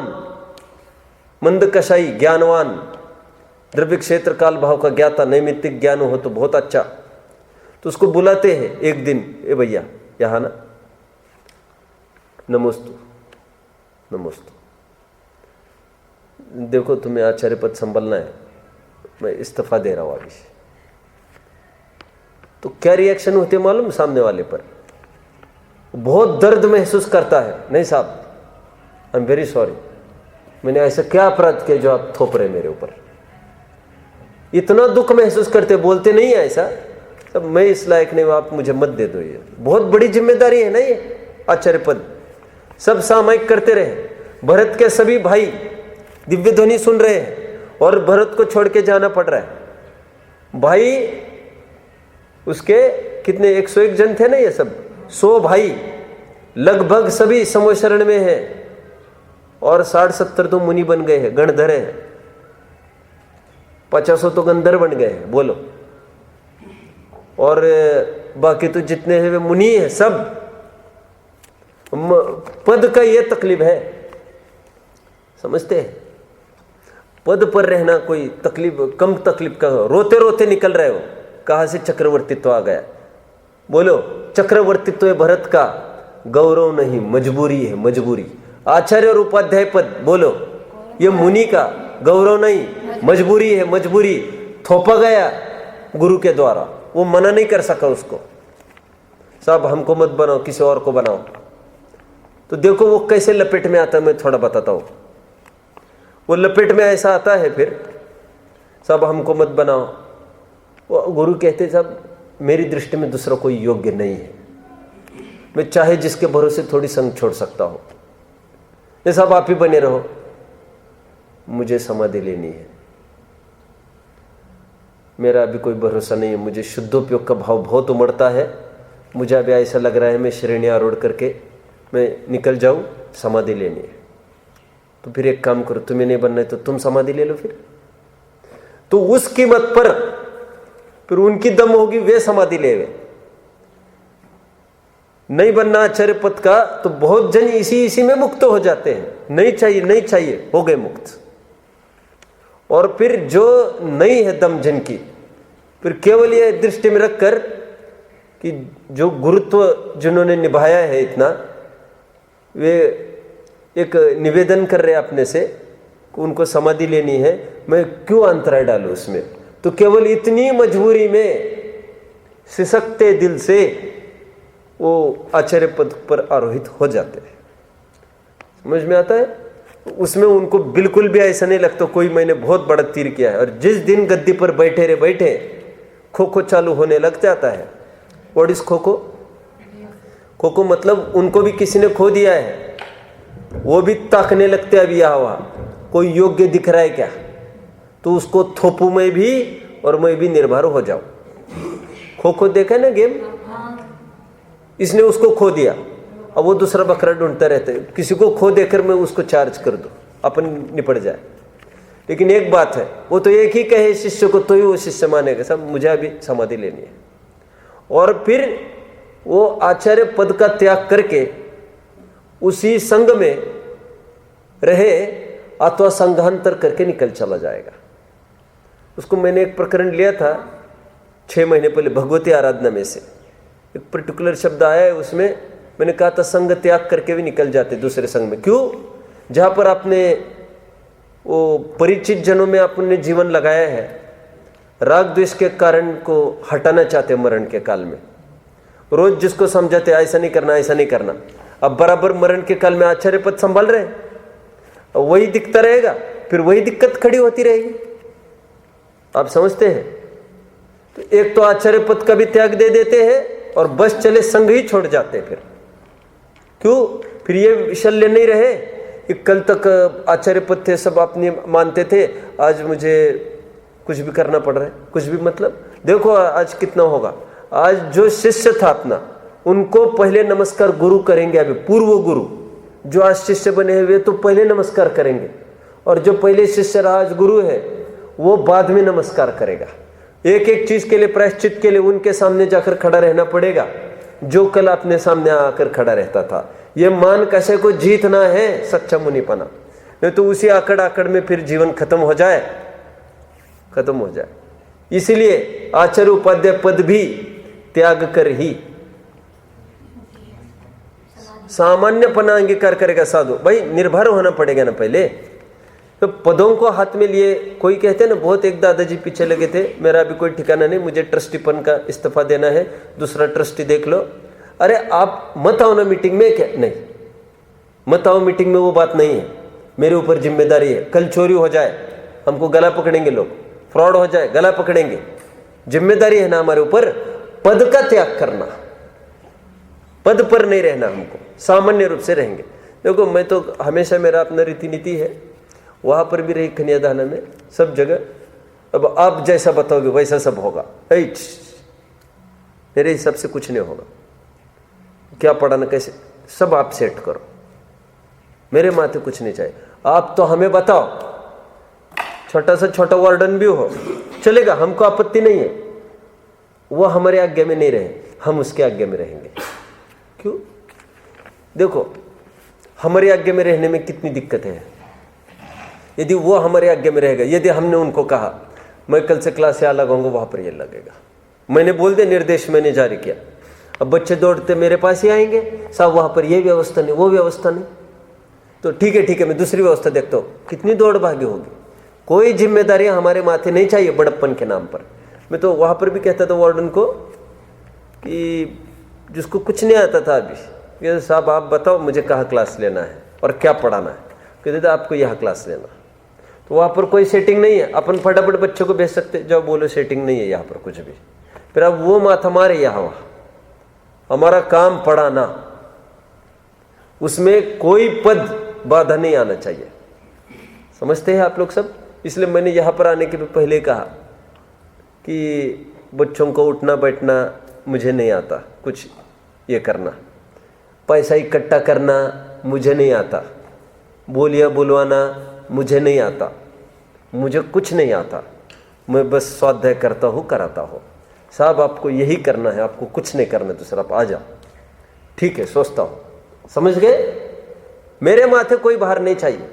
मंदकशाई, ज्ञानवान, द्रव्य क्षेत्र काल भाव का ज्ञाता, नैमित्तिक ज्ञान हो तो बहुत अच्छा। तो उसको बुलाते हैं एक दिन, ए भैया यहां ना, नमोस्तु नमोस्तु, देखो तुम्हें आचार्य पद संभलना है, मैं इस्तीफा दे रहा हूं अभी। तो क्या रिएक्शन होती है मालूम? सामने वाले पर बहुत दर्द महसूस करता है, नहीं साहब आई एम वेरी सॉरी, मैंने ऐसा क्या अपराध किया जो आप थोप रहे मेरे ऊपर। इतना दुख महसूस करते, बोलते नहीं है ऐसा, तब मैं इस लायक नहीं, आप मुझे मत दे दो। ये बहुत बड़ी जिम्मेदारी है ना ये आचार्य पद। सब सामयिक करते रहे, भरत के सभी भाई दिव्य ध्वनि सुन रहे हैं और भरत को छोड़ के जाना पड़ रहा है। भाई उसके कितने 101 जन थे ना, ये सब 100 भाई लगभग सभी समूह शरण में है और 60-70 तो मुनि बन गए हैं, गणधर हैं, 50 तो गंधर्व बन गए हैं, बोलो। और बाकी तो जितने हैं वे मुनि हैं सब। पद का ये तकलीफ है, समझते हैं? पद पर रहना कोई तकलीफ, कम तकलीफ का, रोते रोते निकल रहे हो, कहां से चक्रवर्तित्व आ गया। बोलो, चक्रवर्तित्व है भरत का, गौरव नहीं, मजबूरी है, मजबूरी। आचार्य और उपाध्याय पद, बोलो, ये मुनि का गौरव नहीं, मजबूरी है, मजबूरी। थोपा गया गुरु के द्वारा, वो मना नहीं कर सका उसको, साहब हमको मत बनाओ, किसी और को बनाओ। तो देखो वो कैसे लपेट में आता है, मैं थोड़ा बताता हूं। वो लपेट में ऐसा आता है, फिर साहब हमको मत बनाओ। वो गुरु कहते साहब मेरी दृष्टि में दूसरा कोई योग्य नहीं है, मैं चाहे जिसके भरोसे थोड़ी संग छोड़ सकता हूं, ये साहब आप ही बने रहो, मुझे समाधि लेनी है, मेरा अभी कोई भरोसा नहीं है, मुझे शुद्धोपयोग का भाव बहुत उमड़ता है, मुझे अभी ऐसा लग रहा है मैं श्रेणियां आरोढ़ करके मैं निकल जाऊं, समाधि लेनी है। तो फिर एक काम करो, तुम्हें नहीं बनना है तो तुम समाधि ले लो फिर। तो उस कीमत पर फिर उनकी दम होगी, वे समाधि ले वे। नहीं बनना आचार्य पद का तो बहुत जन इसी में मुक्त हो जाते हैं, नहीं चाहिए नहीं चाहिए, हो गए मुक्त। और फिर जो नहीं है दम जन की, फिर केवल ये दृष्टि में रखकर कि जो गुरुत्व जिन्होंने निभाया है इतना, वे एक निवेदन कर रहे अपने से कि उनको समाधि लेनी है, मैं क्यों अंतराय डालूं उसमें। तो केवल इतनी मजबूरी में सिसकते दिल से वो आचार्य पद पर आरोहित हो जाते हैं। समझ में आता है? उसमें उनको बिल्कुल भी ऐसा नहीं लगता कोई मैंने बहुत बड़ा तीर किया है। और जिस दिन गद्दी पर बैठे रे बैठे खो खो चालू होने लग जाता है। What is kho kho? खो खो मतलब उनको भी किसी ने खो दिया है, वो भी ताकने लगते अभी यहाँ वहाँ कोई योग्य दिख रहा है क्या, तो उसको थोपू मैं भी और मैं भी निर्भर हो जाऊं। खो खो देखा ना गेम, इसने उसको खो दिया, अब वो दूसरा बकरा ढूंढता रहता है, किसी को खो देकर मैं उसको चार्ज कर दूं, अपन निपट जाए। लेकिन एक बात है, वो तो एक ही कहे शिष्य को तो ही वो शिष्य मानेगा, सब मुझे अभी समाधि लेनी है। और फिर वो आचार्य पद का त्याग करके उसी संघ में रहे अथवा संघांतर करके निकल चला जाएगा। उसको मैंने एक प्रकरण लिया था 6 महीने पहले भगवती आराधना में से, एक पर्टिकुलर शब्द आया है उसमें, मैंने कहा था संघ त्याग करके भी निकल जाते दूसरे संघ में। क्यों? जहां पर आपने वो परिचित जनों में आपने जीवन लगाया है, राग द्वेष के कारण को हटाना चाहते मरण के काल में, रोज जिसको समझाते ऐसा नहीं करना ऐसा नहीं करना, अब बराबर मरण के काल में आचार्य पद संभाल रहे, वही दिखता रहेगा फिर वही दिक्कत खड़ी होती रहेगी। आप समझते हैं? तो एक तो आचार्य पद का भी त्याग दे देते हैं और बस चले संघ ही छोड़ जाते हैं। फिर क्यों? फिर ये शल्य नहीं रहे कि कल तक आचार्य पद थे, सब अपने मानते थे, आज मुझे कुछ भी करना पड़ रहा है। कुछ भी मतलब देखो आज कितना होगा। आज जो शिष्य था अपना, उनको पहले नमस्कार गुरु करेंगे। अभी पूर्व गुरु जो आज शिष्य बने हुए तो पहले नमस्कार करेंगे, और जो पहले शिष्य रहा आज गुरु है वो बाद में नमस्कार करेगा। एक एक चीज के लिए, प्रायश्चित के लिए उनके सामने जाकर खड़ा रहना पड़ेगा जो कल अपने सामने आकर खड़ा रहता था। ये मान कैसे को जीतना है सच्चा मुनिपना, नहीं तो उसी आकड़ आकड़ में फिर जीवन खत्म हो जाए। इसलिए आचार्य उपाध्याय पद भी त्याग कर ही सामान्यपना अंगीकार करेगा साधु। भाई निर्भर होना पड़ेगा ना पहले। तो पदों को हाथ में लिए, कोई कहते हैं ना, बहुत एक दादाजी पीछे लगे थे, मेरा अभी कोई ठिकाना नहीं, मुझे ट्रस्टीपन का इस्तीफा देना है, दूसरा ट्रस्टी देख लो। अरे आप मत आओ ना मीटिंग में। क्या नहीं, मत आओ मीटिंग में, वो बात नहीं है। मेरे ऊपर जिम्मेदारी है, कल चोरी हो जाए हमको गला पकड़ेंगे लोग, फ्रॉड हो जाए गला पकड़ेंगे, जिम्मेदारी है ना हमारे ऊपर। पद का त्याग करना, पद पर नहीं रहना, हमको सामान्य रूप से रहेंगे। देखो मैं तो हमेशा, मेरा अपना रीति नीति है, वहां पर भी रही कन्यादान में, सब जगह। अब आप जैसा बताओगे वैसा सब होगा। मेरे हिसाब से कुछ नहीं होगा। क्या पढ़ाना, कैसे, सब आप सेट करो, मेरे माथे कुछ नहीं चाहिए। आप तो हमें बताओ, छोटा सा छोटा वार्डन भी हो चलेगा, हमको आपत्ति नहीं है। वो हमारे आज्ञा में नहीं रहे, हम उसके आज्ञा में रहेंगे। क्यों? देखो हमारी आज्ञा में रहने में कितनी दिक्कतें हैं। यदि वो हमारे आज्ञा में रहेगा, यदि हमने उनको कहा मैं कल से क्लास से अलग होऊंगा, वहां पर ये लगेगा। मैंने बोल दिया, निर्देश मैंने जारी किया, अब बच्चे दौड़ते मेरे पास ही आएंगे, साहब वहां पर ये व्यवस्था नहीं, वो व्यवस्था नहीं, तो ठीक है मैं दूसरी व्यवस्था देखता हूँ। कितनी दौड़ भागी होगी। कोई जिम्मेदारी हमारे माथे नहीं चाहिए बड़प्पन के नाम पर। मैं तो वहां पर भी कहता था वार्डन को कि जिसको कुछ नहीं आता था अभी, साहब आप बताओ मुझे कहाँ क्लास लेना है और क्या पढ़ाना है। कहते थे आपको यहाँ क्लास लेना। तो वहाँ पर कोई सेटिंग नहीं है, अपन फटाफट बच्चों को भेज सकते, जब बोलो सेटिंग नहीं है यहाँ पर कुछ भी। फिर अब वो माथा मारे यहाँ वहाँ, हमारा काम पढ़ाना, उसमें कोई पद बाधा नहीं आना चाहिए। समझते हैं आप लोग सब? इसलिए मैंने यहाँ पर आने के पहले कहा कि बच्चों को उठना बैठना मुझे नहीं आता, कुछ ये करना, पैसा इकट्ठा करना मुझे नहीं आता, बोलियाँ बुलवाना मुझे नहीं आता, मुझे कुछ नहीं आता, मैं बस स्वाध्याय करता हूँ, कराता हूँ। साहब आपको यही करना है, आपको कुछ नहीं करना दूसरा, आप आ जाओ, ठीक है सोचता हूँ। समझ गए? मेरे माथे कोई भार नहीं चाहिए।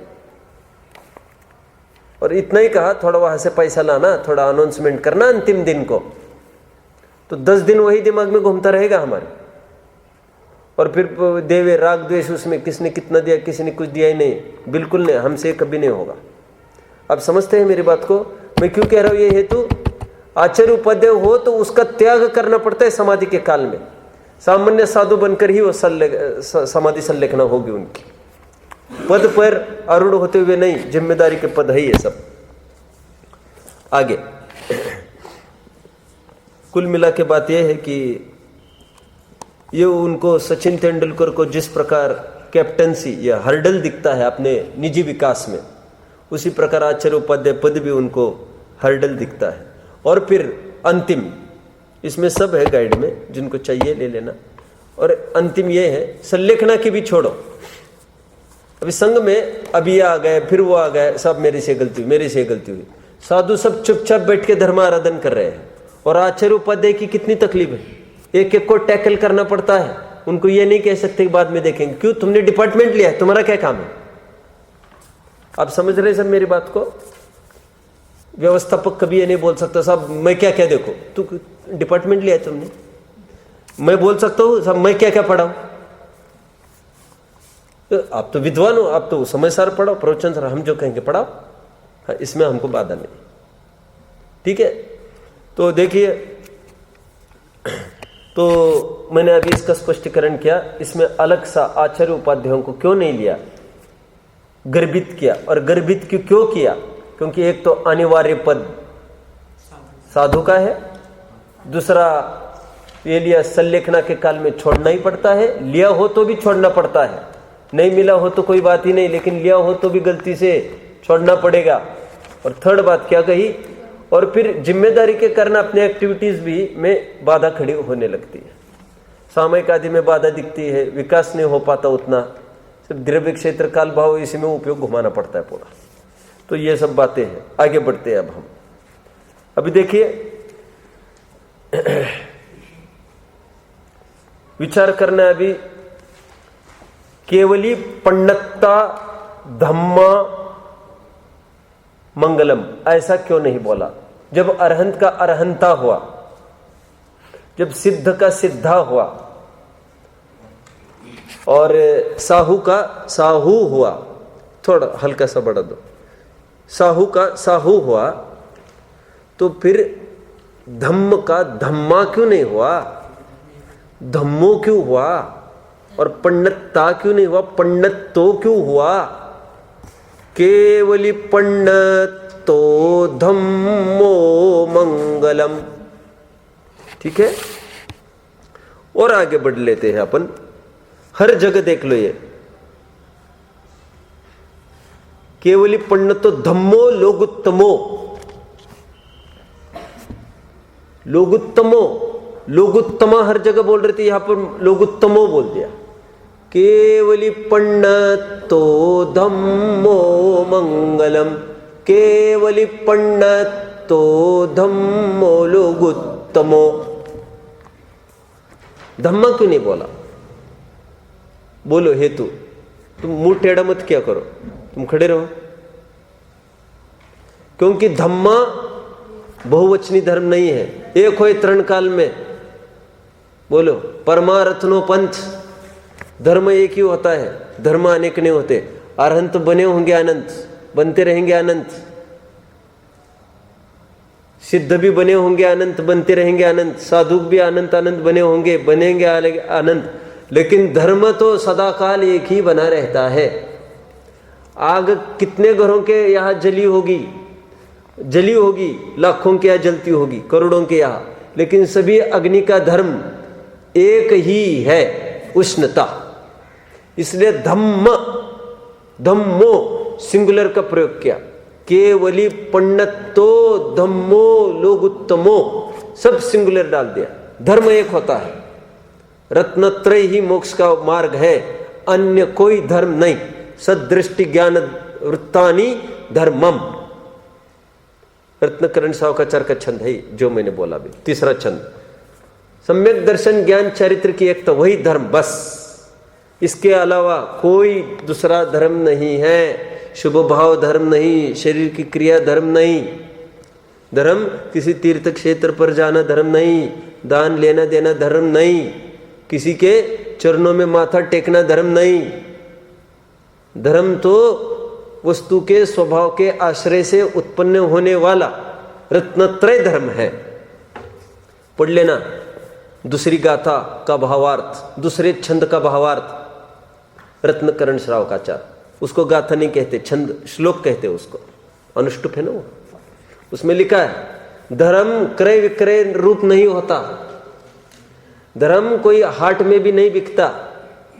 और इतना ही कहा, थोड़ा वहां से पैसा लाना, थोड़ा अनाउंसमेंट करना अंतिम दिन को, तो 10 दिन वही दिमाग में घूमता रहेगा हमारे। और फिर देवे राग द्वेष, उसमें किसने कितना दिया, किसी ने कुछ दिया ही नहीं, बिल्कुल नहीं, हमसे कभी नहीं होगा। आप समझते हैं मेरी बात को? मैं क्यों कह रहा हूं ये हेतु? आचार्य उपाध्याय हो तो उसका त्याग करना पड़ता है समाधि के काल में। सामान्य साधु बनकर ही वो समाधि संलेखना होगी उनकी, पद पर आरूढ़ होते हुए नहीं, जिम्मेदारी के पद है ये सब। आगे कुल मिला के बात यह है कि ये उनको सचिन तेंदुलकर को जिस प्रकार कैप्टनसी या हर्डल दिखता है अपने निजी विकास में, उसी प्रकार आचार्य उपाध्याय पद भी उनको हर्डल दिखता है। और फिर अंतिम, इसमें सब है गाइड में, जिनको चाहिए ले लेना। और अंतिम ये है, संलेखना की भी छोड़ो। अभी संघ में अभी आ गए, फिर वो आ गए, सब मेरे से गलती हुई, मेरे से गलती हुई। साधु सब चुपचाप बैठ के धर्म आराधन कर रहे हैं। और आचार्य उपाध्याय की कितनी तकलीफ है, एक एक को टैकल करना पड़ता है। उनको ये नहीं कह सकते कि बाद में देखेंगे, क्यों? तुमने डिपार्टमेंट लिया है, तुम्हारा क्या काम है? आप समझ रहे सब मेरी बात को? व्यवस्थापक कभी ये नहीं बोल सकता साहब मैं क्या क्या देखो, तू डिपार्टमेंट लिया है तुमने, मैं बोल सकता हूँ साहब मैं क्या क्या पढ़ाऊं? तो आप तो विद्वान हो, आप तो समय सार पढ़ाओ, प्रवचन सर हम जो कहेंगे पढ़ाओ, हाँ, इसमें हमको बाधा नहीं। ठीक है, तो देखिए, तो मैंने अभी इसका स्पष्टीकरण किया। इसमें अलग सा आचार्य उपाध्यायों को क्यों नहीं लिया, गर्भित किया। और गर्भित क्यों किया? क्योंकि एक तो अनिवार्य पद साधु का है, दूसरा ये लिया संलेखना के काल में छोड़ना ही पड़ता है, लिया हो तो भी छोड़ना पड़ता है, नहीं मिला हो तो कोई बात ही नहीं, लेकिन लिया हो तो भी गलती से छोड़ना पड़ेगा। और थर्ड बात क्या कही? और फिर जिम्मेदारी के कारण अपने एक्टिविटीज भी में बाधा खड़ी होने लगती है, सामयिक आदि में बाधा दिखती है, विकास नहीं हो पाता उतना, सिर्फ द्रव्य क्षेत्र काल भाव इसी में उपयोग घुमाना पड़ता है पूरा। तो ये सब बातें हैं। आगे बढ़ते हैं अब हम। अभी देखिए विचार करना है अभी, केवली पण्णत्ता धम्मा मंगलम, ऐसा क्यों नहीं बोला? जब अरहंत का अरहंता हुआ, जब सिद्ध का सिद्धा हुआ और साहू का साहू हुआ, थोड़ा हल्का सा बढ़ा दो, साहू का साहू हुआ, तो फिर धम्म का धम्मा क्यों नहीं हुआ? धम्मो क्यों हुआ? और पण्णत्ता क्यों नहीं हुआ? पण्णत्तो क्यों हुआ? केवली पण्णत्तो धम्मो मंगलम। ठीक है, और आगे बढ़ लेते हैं अपन। हर जगह देख लो ये केवली पण्णत्तो धम्मो लोगुत्तमो, लोगुत्तमो, लोगुत्तमा हर जगह बोल रही थी, यहां पर लोगुत्तमो बोल दिया। केवली पण्णत्तो धम्मो मंगलम, केवली पण्णत्तो धम्मो लोगुत्तमो। धम्मा क्यों नहीं बोला? बोलो हेतु। तुम मुंह टेढ़ा मत क्या करो, तुम खड़े रहो। क्योंकि धम्मा बहुवचनी धर्म नहीं है, एक हो तृण काल में। बोलो परमारत्नो पंथ, धर्म एक ही होता है, धर्म अनेक नहीं होते। अरहंत बने होंगे अनंत, बनते रहेंगे अनंत, सिद्ध भी बने होंगे अनंत, बनते रहेंगे अनंत, साधु भी अनंत अनंत बने होंगे, बनेंगे अनंत, लेकिन धर्म तो सदाकाल एक ही बना रहता है। आग कितने घरों के यहाँ जली होगी, जली होगी, लाखों के यहाँ जलती होगी, करोड़ों के यहाँ, लेकिन सभी अग्नि का धर्म एक ही है, उष्णता। इसलिए धम्म, धम्मो सिंगुलर का प्रयोग किया। केवली पण्णत्तो धम्मो लोगुत्तमो, सब सिंगुलर डाल दिया। धर्म एक होता है, रत्नत्रय ही मोक्ष का मार्ग है, अन्य कोई धर्म नहीं। सदृष्टि ज्ञान वृत्तानि धर्मम, रत्नकरण सावकाचार का छंद है जो मैंने बोला भी, तीसरा छंद। सम्यक दर्शन ज्ञान चरित्र की एकता, वही धर्म, बस इसके अलावा कोई दूसरा धर्म नहीं है। शुभ भाव धर्म नहीं, शरीर की क्रिया धर्म नहीं, धर्म किसी तीर्थ क्षेत्र पर जाना धर्म नहीं, दान लेना देना धर्म नहीं, किसी के चरणों में माथा टेकना धर्म नहीं। धर्म तो वस्तु के स्वभाव के आश्रय से उत्पन्न होने वाला रत्नत्रय धर्म है। पढ़ लेना दूसरी गाथा का भावार्थ, दूसरे छंद का भावार्थ, रत्नकरण श्रावकाचार। उसको गाथा नहीं कहते, छंद श्लोक कहते उसको, अनुष्टुप है ना वो। उसमें लिखा है धर्म क्रय विक्रय रूप नहीं होता, धर्म कोई हाट में भी नहीं बिकता।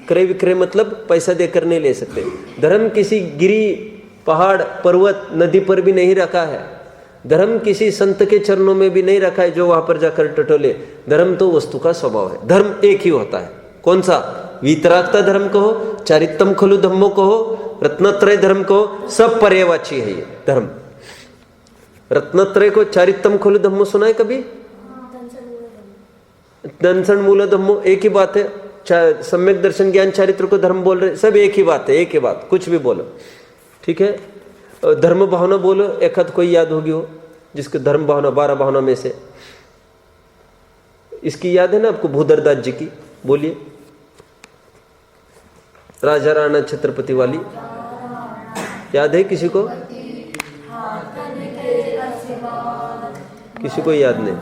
क्रय विक्रय मतलब पैसा देकर नहीं ले सकते। धर्म किसी गिरी, पहाड़, पर्वत, नदी पर भी नहीं रखा है। धर्म किसी संत के चरणों में भी नहीं रखा है जो वहां पर जाकर टटोले। धर्म तो वस्तु का स्वभाव है, धर्म एक ही होता है। कौन सा? वीतरागता धर्म कहो, चारित्तम खलु धम्मो कहो, रत्नत्रय धर्म कहो, सब पर्यायवाची है ये धर्म। रत्नत्रय को चारित्तम खलु धम्मो सुना है कभी? दंसन मूल धम्मो, एक ही बात है। सम्यक दर्शन ज्ञान चारित्र को धर्म बोल रहे, सब एक ही बात है, एक ही बात, कुछ भी बोलो, ठीक है। धर्म भावना बोलो, एक हाथ कोई याद होगी हो जिसको धर्म भावना, 12 भावना में से इसकी याद है ना आपको, भूधरदास जी की, बोलिए। राजा राणा छत्रपति वाली याद है किसी को? किसी को याद नहीं?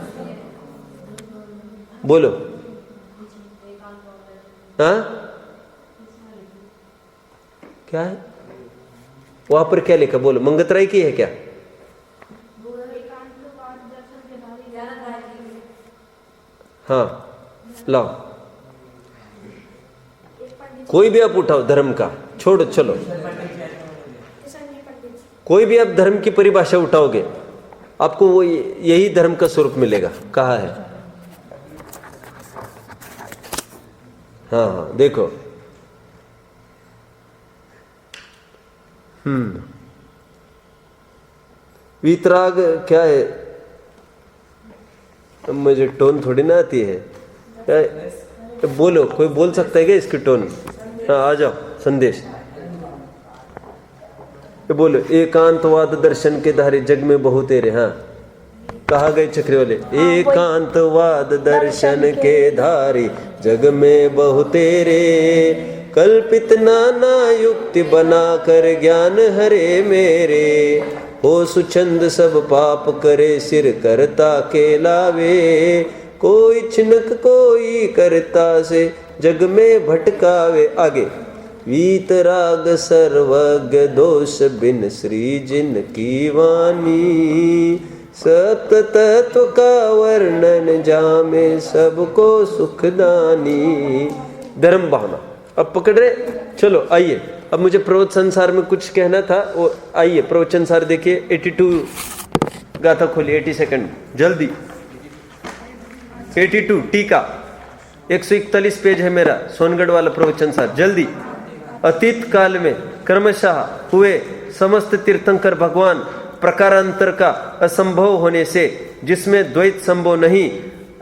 बोलो। हाँ क्या है? वहां पर क्या लिखा, बोलो। मंगत राय की है क्या? हाँ लाओ, कोई भी आप उठाओ धर्म का, छोड़ो चलो, कोई भी आप धर्म की परिभाषा उठाओगे आपको वो यही धर्म का स्वरूप मिलेगा। कहा है? हाँ हाँ देखो, वीतराग क्या है? मुझे टोन थोड़ी ना आती है, बोलो, कोई बोल सकता है क्या इसकी टोन? हाँ आ जाओ, संदेश बोलो। एकांतवाद दर्शन के धारे जग में बहु तेरे। हाँ कहा गए चक्री वाले, एकांतवाद दर्शन के धारे जग में बहु तेरे, कल्पित नाना युक्ति बना कर ज्ञान हरे मेरे, हो सुचंद सब पाप करे सिर करता के लावे, कोई छिनक कोई करता से जग में भटकावे। आगे, वीतराग सर्वज्ञ दोष बिन श्री जिन की वाणी, सत तत्व का वर्णन जामे सबको सुखदानी। धर्म भावना अब पकड़ रहे? चलो आइए, अब मुझे प्रवचन सार में कुछ कहना था, वो आइए प्रवचन सार देखिए। 82 गाथा खोलिए, 80 सेकंड जल्दी। 82 टीका 141 पेज है मेरा, सोनगढ़ वाला प्रवचन सार, जल्दी। अतीत काल में क्रमशः हुए समस्त तीर्थंकर भगवान प्रकारांतर का असंभव होने से, जिसमें द्वैत संभव नहीं,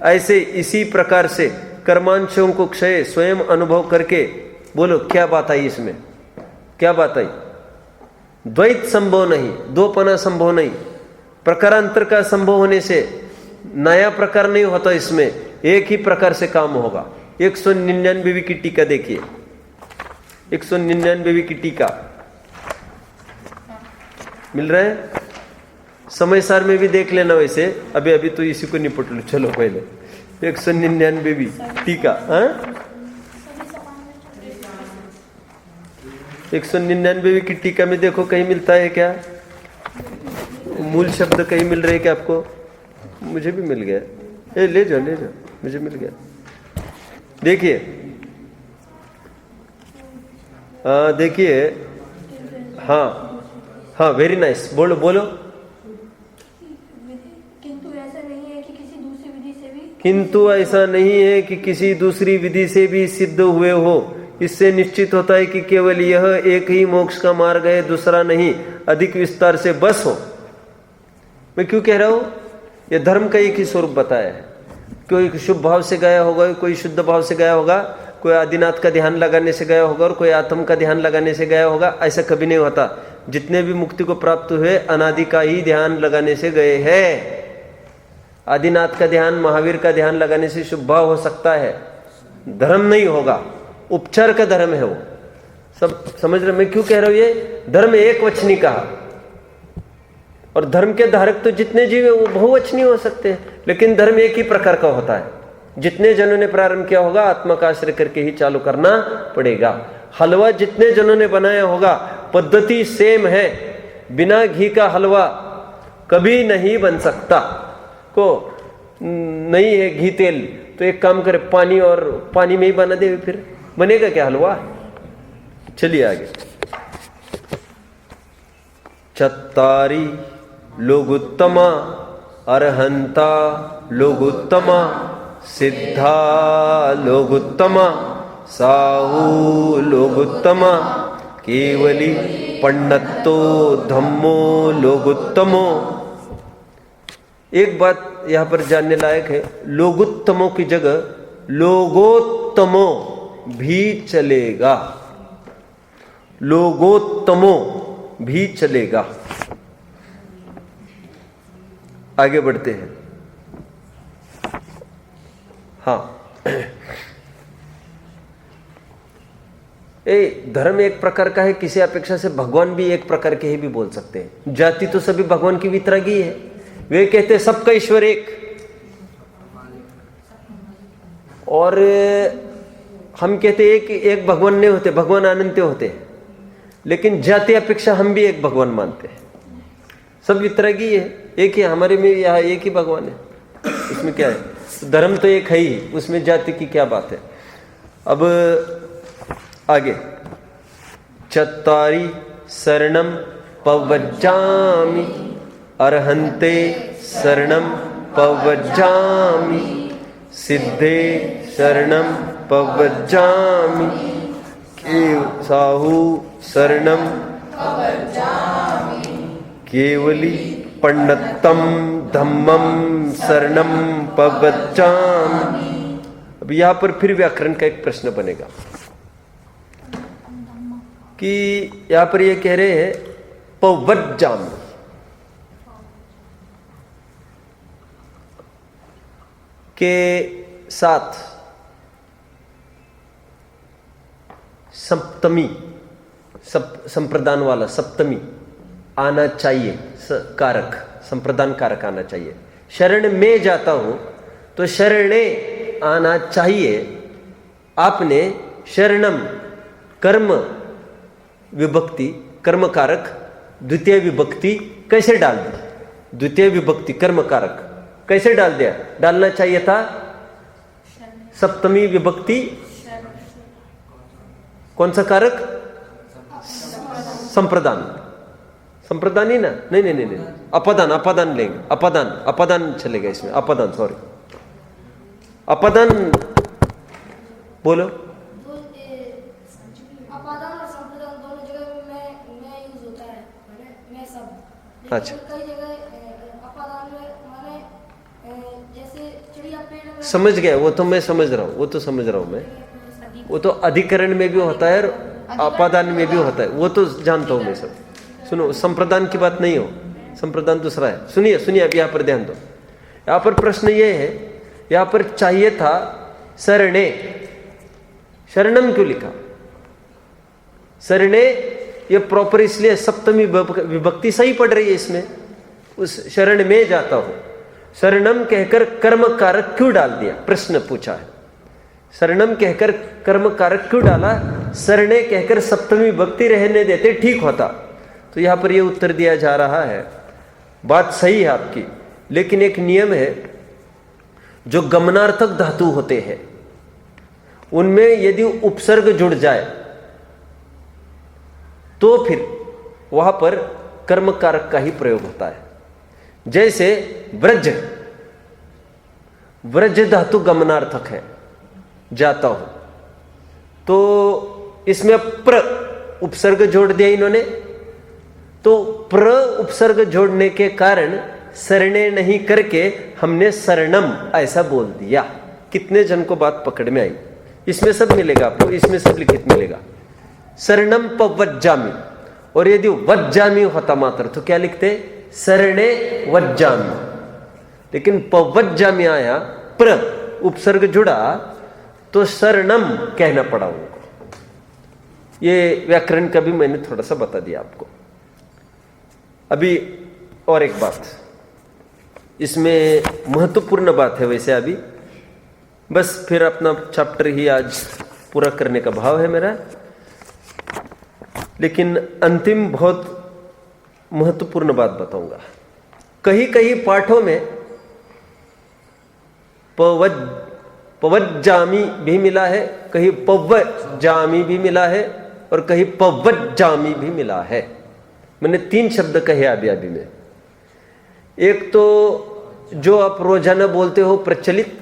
ऐसे इसी प्रकार से कर्मांशों को क्षय स्वयं अनुभव करके, बोलो क्या बात आई इसमें? क्या बात आई? द्वैत संभव नहीं, दोपना संभव नहीं, प्रकारांतर का संभव होने से नया प्रकार नहीं होता, इसमें एक ही प्रकार से काम होगा। 199 की टीका देखिए, 199 की टीका मिल रहा है? समय सार में भी देख लेना, वैसे अभी अभी तो इसी को निपट लो। चलो पहले 199 टीका। 199 की टीका में देखो कहीं मिलता है क्या? मूल शब्द कहीं मिल रहे क्या आपको? मुझे भी मिल गया। ले जाओ ले जाओ, मुझे मिल गया। देखिए देखिए, हाँ हाँ वेरी नाइस, बोलो बोलो। किंतु ऐसा नहीं है कि किसी दूसरी विधि से भी, किंतु ऐसा नहीं है कि किसी दूसरी विधि से भी सिद्ध हुए हो। इससे निश्चित होता है कि केवल यह एक ही मोक्ष का मार्ग है, दूसरा नहीं। अधिक विस्तार से बस हो। मैं क्यों कह रहा हूं? यह धर्म का एक ही स्वरूप बताया है। कोई शुभ भाव से गया होगा, कोई शुद्ध भाव से गया होगा, कोई आदिनाथ का ध्यान लगाने से गया होगा और कोई आत्म का ध्यान लगाने से गया होगा। ऐसा कभी नहीं होता। जितने भी मुक्ति को प्राप्त हुए अनादि का ही ध्यान लगाने से गए हैं। आदिनाथ का ध्यान, महावीर का ध्यान लगाने से शुभ भाव हो सकता है, धर्म नहीं होगा। उपचार का धर्म है वो। सब समझ रहे? मैं क्यों कह रहा हूं? ये धर्म एक वचनी कहा, और धर्म के धारक तो जितने जीव है वो बहुवचनीय हो सकते हैं, लेकिन धर्म एक ही प्रकार का होता है। जितने जनों ने प्रारंभ किया होगा आत्मा का आश्रय करके ही चालू करना पड़ेगा। हलवा जितने जनों ने बनाया होगा, पद्धति सेम है। बिना घी का हलवा कभी नहीं बन सकता। को नहीं है घी तेल, तो एक काम करे, पानी और पानी में ही बना दे, फिर बनेगा क्या हलवा? चलिए आगे। चत्तारी लोगुत्तमा, अरहंता लोगुत्तमा, सिद्धा लोगुत्तमा, साहू लोगुत्तमा, केवली पंडितो धम्मो लोगुत्तमो। एक बात यहां पर जानने लायक है, लोगुत्तमों की जगह लोगोत्तमो भी चलेगा। लोगोत्तमो भी चलेगा। आगे बढ़ते हैं। हाँ, धर्म एक प्रकार का है, किसी अपेक्षा से भगवान भी एक प्रकार के ही भी बोल सकते हैं। जाति तो सभी भगवान की वितरागी है। वे कहते हैं सबका ईश्वर एक, और हम कहते हैं एक भगवान नहीं होते, भगवान अनंत होते हैं। लेकिन जाति अपेक्षा हम भी एक भगवान मानते हैं। सब वितरागी है, एक ही हमारे में, यहाँ एक ही भगवान है, उसमें क्या है? तो धर्म तो एक है ही, उसमें जाति की क्या बात है। अब आगे, चत्वारि शरणम पवज्जामि अर्हन्ते शरणम पवज्जामि सिद्धे शरणम पवज्जामि साहु शरणम केवली पंडितम धम्मम शरणम पवज्जामि। अब यहां पर फिर व्याकरण का एक प्रश्न बनेगा कि यहां पर ये कह रहे हैं पवज्जामि, के साथ सप्तमी, संप्रदान वाला सप्तमी आना चाहिए, कारक, संप्रदान कारक आना चाहिए। शरण में जाता हूं तो शरणे आना चाहिए। आपने शरणम कर्म विभक्ति, कर्म कारक द्वितीय विभक्ति कैसे डाल दी? द्वितीय विभक्ति कर्म कारक कैसे डाल दिया? डालना चाहिए था सप्तमी विभक्ति, कौन सा कारक? संप्रदान, संप्रदान ही ना? नहीं नहीं नहीं नहीं, अपदान, अपदान लेंगे, अपदान, अपदान चलेगा इसमें, अपदान, सॉरी, अपदान बोलो। अपादान और संप्रदान दोनों जगह में यूज होता है, मैं सब। अच्छा, कई जगह अपादान में माने जैसे चिड़िया पेड़ में, समझ गया, वो तो मैं समझ रहा हूँ, वो तो समझ रहा हूँ मैं, वो तो अधिकरण में भी होता है और अपादान में भी होता है, वो तो जानता हूँ मैं सब। सुनो, संप्रदान की बात नहीं हो, संप्रदान दूसरा है। सुनिए सुनिए, अब यहाँ पर ध्यान दो। यहाँ पर प्रश्न ये है, यहाँ पर चाहिए था शरणे, शरणम क्यों लिखा? शरणे ये प्रॉपर इसलिए सप्तमी विभक्ति सही पड़ रही है इसमें, उस शरण में जाता हूं। शरणम कहकर कर्म कारक क्यों डाल दिया? प्रश्न पूछा है। शरणम कहकर कर्म कारक क्यों डाला? शरणे कहकर सप्तमी विभक्ति रहने देते ठीक होता। तो यहां पर यह उत्तर दिया जा रहा है, बात सही है आपकी, लेकिन एक नियम है, जो गमनार्थक धातु होते हैं उनमें यदि उपसर्ग जुड़ जाए तो फिर वहां पर कर्म कारक का ही प्रयोग होता है। जैसे व्रज, व्रज धातु गमनार्थक है, जाता हूं, तो इसमें प्र उपसर्ग जोड़ दिया इन्होंने, तो प्र उपसर्ग जोड़ने के कारण शरणे नहीं करके हमने शरणम ऐसा बोल दिया। कितने जन को बात पकड़ में आई? इसमें सब मिलेगा आपको, इसमें सब लिखित मिलेगा। शरणम पवज्जामि, और यदि वज्जामि होता मात्र तो क्या लिखते? शरणे वज्जामि। लेकिन पवज्जामि आया, प्र उपसर्ग जुड़ा, तो शरणम कहना पड़ा उनको। ये व्याकरण का भी मैंने थोड़ा सा बता दिया आपको। अभी और एक बात, इसमें महत्वपूर्ण बात है वैसे अभी, बस फिर अपना चैप्टर ही आज पूरा करने का भाव है मेरा, लेकिन अंतिम बहुत महत्वपूर्ण बात बताऊंगा। कहीं कहीं पाठों में पवज्जामि भी मिला है, कहीं पवज्जामि भी मिला है, और कहीं पवज्जामि भी मिला है। मैंने 3 शब्द कहे अभी में। एक तो जो आप रोजाना बोलते हो प्रचलित,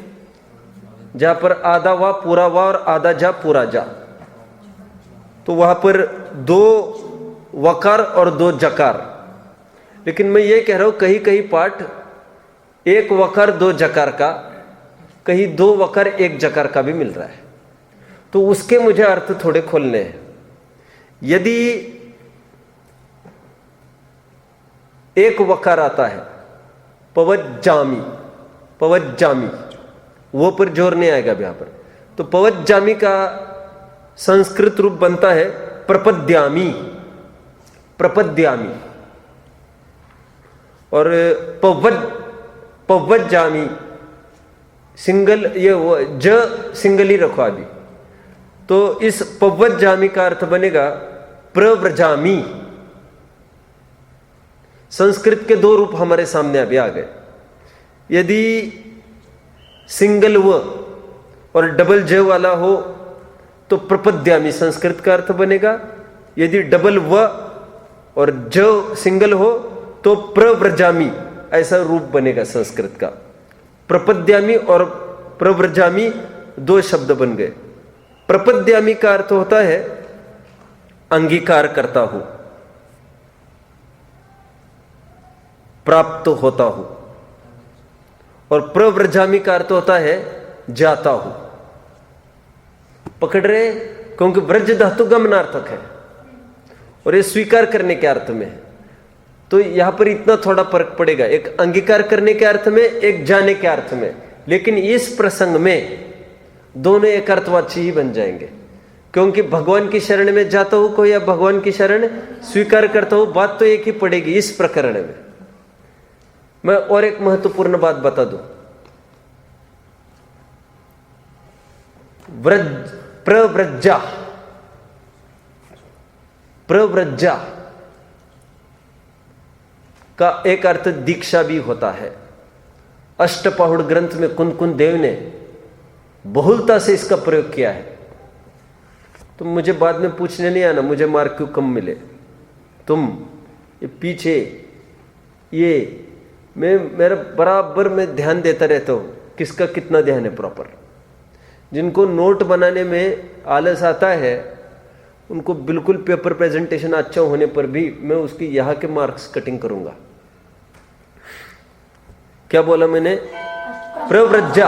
जहां पर आधा वा पूरा वा और आधा जा पूरा जा, तो वहां पर 2 वकार और 2 जकार। लेकिन मैं ये कह रहा हूं कहीं कहीं पाठ 1 वकार 2 जकार का, कहीं 2 वकार 1 जकार का भी मिल रहा है, तो उसके मुझे अर्थ थोड़े खोलने हैं। यदि 1 वकार आता है पवज्जामि, पवज्जामि, वो पर जोर नहीं आएगा अब यहां पर, तो पवज्जामि का संस्कृत रूप बनता है प्रपद्यामि, प्रपद्यामि। और पवज्जामि सिंगल, ये ज सिंगल ही रखो अभी, तो इस पवज्जामि का अर्थ बनेगा प्रव्रजामि। संस्कृत के दो रूप हमारे सामने अभी आ गए। यदि सिंगल व और डबल ज वाला हो तो प्रपद्यामि संस्कृत का अर्थ बनेगा। यदि डबल व और ज सिंगल हो तो प्रव्रजामि ऐसा रूप बनेगा संस्कृत का। प्रपद्यामि और प्रव्रजामि दो शब्द बन गए। प्रपद्यामि का अर्थ होता है अंगीकार करता हूं, प्राप्त होता हूं, और प्रव्रजामि का अर्थ होता है जाता हूं। पकड़ रहे? क्योंकि व्रज धातु गमनार्थक है और ये स्वीकार करने के अर्थ में है। तो यहां पर इतना थोड़ा फर्क पड़ेगा, एक अंगीकार करने के अर्थ में, एक जाने के अर्थ में। लेकिन इस प्रसंग में दोनों एक अर्थवाची ही बन जाएंगे, क्योंकि भगवान की शरण में जाता हूं कोई या भगवान की शरण स्वीकार करता हूं, बात तो एक ही पड़ेगी इस प्रकरण में। मैं और एक महत्वपूर्ण बात बता दूं। प्रव्रजा, प्रव्रजा का एक अर्थ दीक्षा भी होता है। अष्टपहुड़ ग्रंथ में कुंद देव ने बहुलता से इसका प्रयोग किया है। तो मुझे बाद में पूछने नहीं आना मुझे मार्क क्यों कम मिले। तुम ये पीछे ये मेरा बराबर में ध्यान देता रहता हूं किसका कितना ध्यान है प्रॉपर। जिनको नोट बनाने में आलस आता है उनको बिल्कुल पेपर प्रेजेंटेशन अच्छा होने पर भी मैं उसकी यहां के मार्क्स कटिंग करूंगा। क्या बोला मैंने? प्रव्रजा,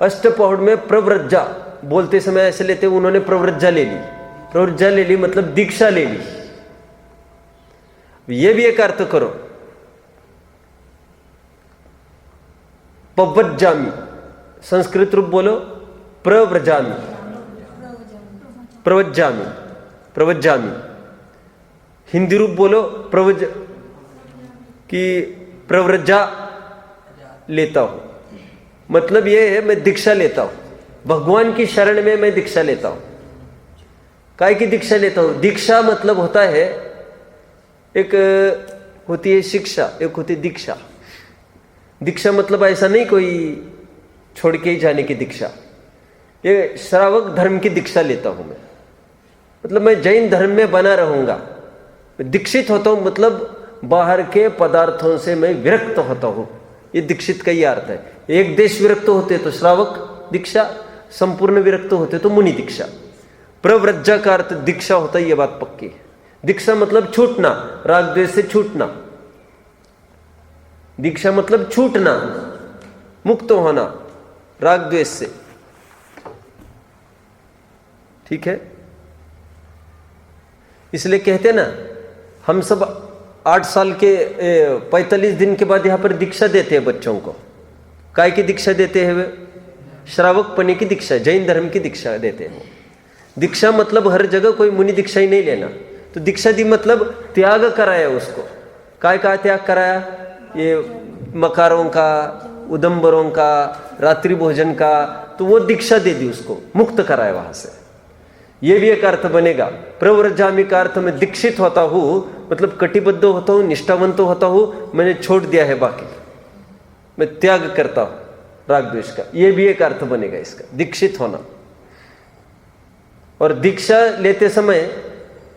अष्टपौड़ में प्रव्रजा बोलते समय ऐसे लेते उन्होंने प्रव्रजा ले ली। प्रव्रजा ले ली मतलब दीक्षा ले ली। ये भी एक अर्थ करो। पव्रजामि संस्कृत रूप बोलो प्रव्रजामि, प्रवज्जामि, प्रवज्जामि। हिंदी रूप बोलो प्रवज कि प्रव्रजा लेता हूं। मतलब यह है मैं दीक्षा लेता हूं, भगवान की शरण में मैं दीक्षा लेता हूं। काय की दीक्षा लेता हूं? दीक्षा मतलब होता है, एक होती है शिक्षा, एक होती है दीक्षा। दीक्षा मतलब ऐसा नहीं कोई छोड़ के ही जाने की दीक्षा। ये श्रावक धर्म की दीक्षा लेता हूं मैं, मतलब मैं जैन धर्म में बना रहूंगा। दीक्षित होता हूं मतलब बाहर के पदार्थों से मैं विरक्त होता हूं। ये दीक्षित का ही अर्थ है। एक देश विरक्त होते तो श्रावक दीक्षा, संपूर्ण विरक्त होते तो मुनि दीक्षा। प्रव्रजा का अर्थ दीक्षा होता है, ये बात पक्की है। दीक्षा मतलब छूटना, राग द्वेष से छूटना। दीक्षा मतलब छूटना, मुक्त होना राग द्वेष से। ठीक है? इसलिए कहते ना हम सब 8 साल के 45 दिन के बाद यहां पर दीक्षा देते हैं बच्चों को। काय की दीक्षा देते हैं वे? श्रावक पने की दीक्षा, जैन धर्म की दीक्षा देते हैं। दीक्षा मतलब हर जगह कोई मुनि दीक्षा ही नहीं लेना। तो दीक्षा दी मतलब त्याग कराया उसको। काय का त्याग कराया? ये मकारों का, उदंबरों का, रात्रि भोजन का, तो वो दीक्षा दे दी उसको, मुक्त कराया वहां से। ये भी एक अर्थ बनेगा। प्रव्रजामि का अर्थ में दीक्षित होता हूं मतलब कटिबद्ध होता हूं, निष्ठावंत होता हूं, मैंने छोड़ दिया है बाकी, मैं त्याग करता हूं राग द्वेष का। ये भी एक अर्थ बनेगा इसका, दीक्षित होना। और दीक्षा लेते समय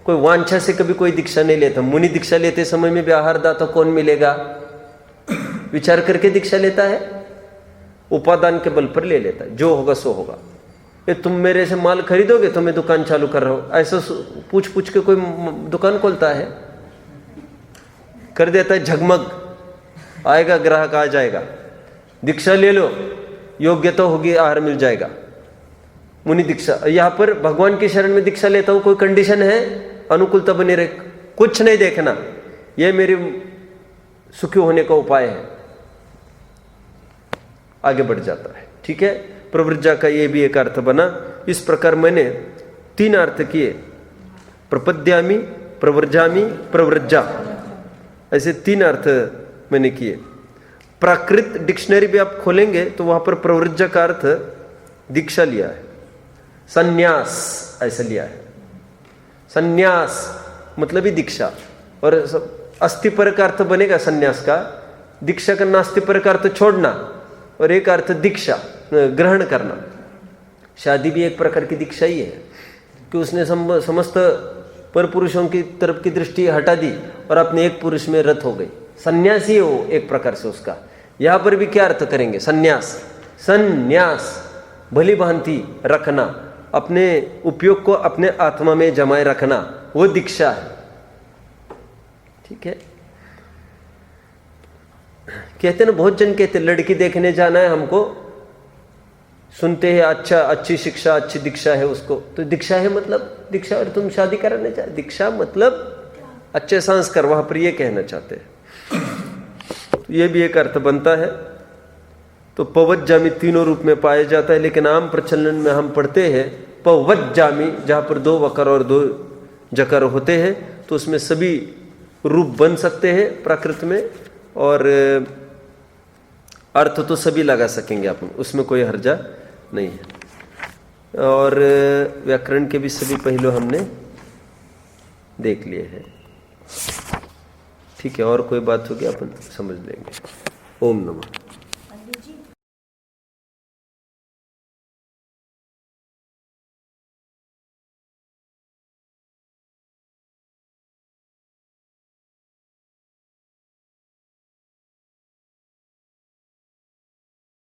कोई वांछा से कभी कोई दीक्षा नहीं लेता। मुनि दीक्षा लेते समय में भी आहार दाता कौन मिलेगा विचार करके दीक्षा लेता है, उपादान के बल पर ले लेता है, जो होगा सो होगा। ये तुम मेरे से माल खरीदोगे तो मैं दुकान चालू कर रहा हूं, ऐसा पूछ पूछ के कोई दुकान खोलता है? कर देता है झगमग, आएगा ग्राहक आ जाएगा। दीक्षा ले लो, योग्यता होगी, आहार मिल जाएगा। मुनि दीक्षा, यहां पर भगवान की शरण में दीक्षा लेता हूं, कोई कंडीशन है? अनुकूलता बनी रहे, कुछ नहीं देखना, यह मेरी सुखी होने का उपाय है, आगे बढ़ जाता है। ठीक है? प्रव्रजा का ये भी एक अर्थ बना। इस प्रकार मैंने 3 अर्थ किए, प्रपद्यामि, प्रव्रजामि, प्रव्रजा, ऐसे 3 अर्थ मैंने किए। प्राकृत डिक्शनरी भी आप खोलेंगे तो वहां पर प्रव्रजा का अर्थ दीक्षा लिया है, संन्यास ऐसा लिया है। संन्यास मतलब ही दीक्षा। और अस्थिपर का अर्थ बनेगा संन्यास का, दीक्षा का नास्तिपर का अर्थ छोड़ना, और एक अर्थ दीक्षा ग्रहण करना। शादी भी एक प्रकार की दीक्षा ही है कि उसने समस्त पर पुरुषों की तरफ की दृष्टि हटा दी और अपने एक पुरुष में रत हो गई। सन्यासी है वो एक प्रकार से उसका। यहां पर भी क्या अर्थ करेंगे? संन्यास। संन्यास भली भांति रखना, अपने उपयोग को अपने आत्मा में जमाए रखना, वो दीक्षा है। ठीक है। कहते ना, बहुत जन कहते लड़की देखने जाना है हमको, सुनते हैं अच्छा, अच्छी शिक्षा, अच्छी दीक्षा है उसको, तो दीक्षा है मतलब दीक्षा, और तुम शादी कराने चाहे, दीक्षा मतलब अच्छे संस्कार, वहां पर ये कहना चाहते हैं। तो ये भी एक अर्थ बनता है। तो पवज्जामी तीनों रूप में पाया जाता है, लेकिन आम प्रचलन में हम पढ़ते हैं पवज्जामी, जहां पर 2 वकार और 2 जकार होते हैं, तो उसमें सभी रूप बन सकते हैं प्राकृत में, और अर्थ तो सभी लगा सकेंगे अपन, उसमें कोई हर्जा नहीं है। और व्याकरण के भी सभी पहलू हमने देख लिए हैं। ठीक है, और कोई बात होगी अपन समझ लेंगे। ओम नमः।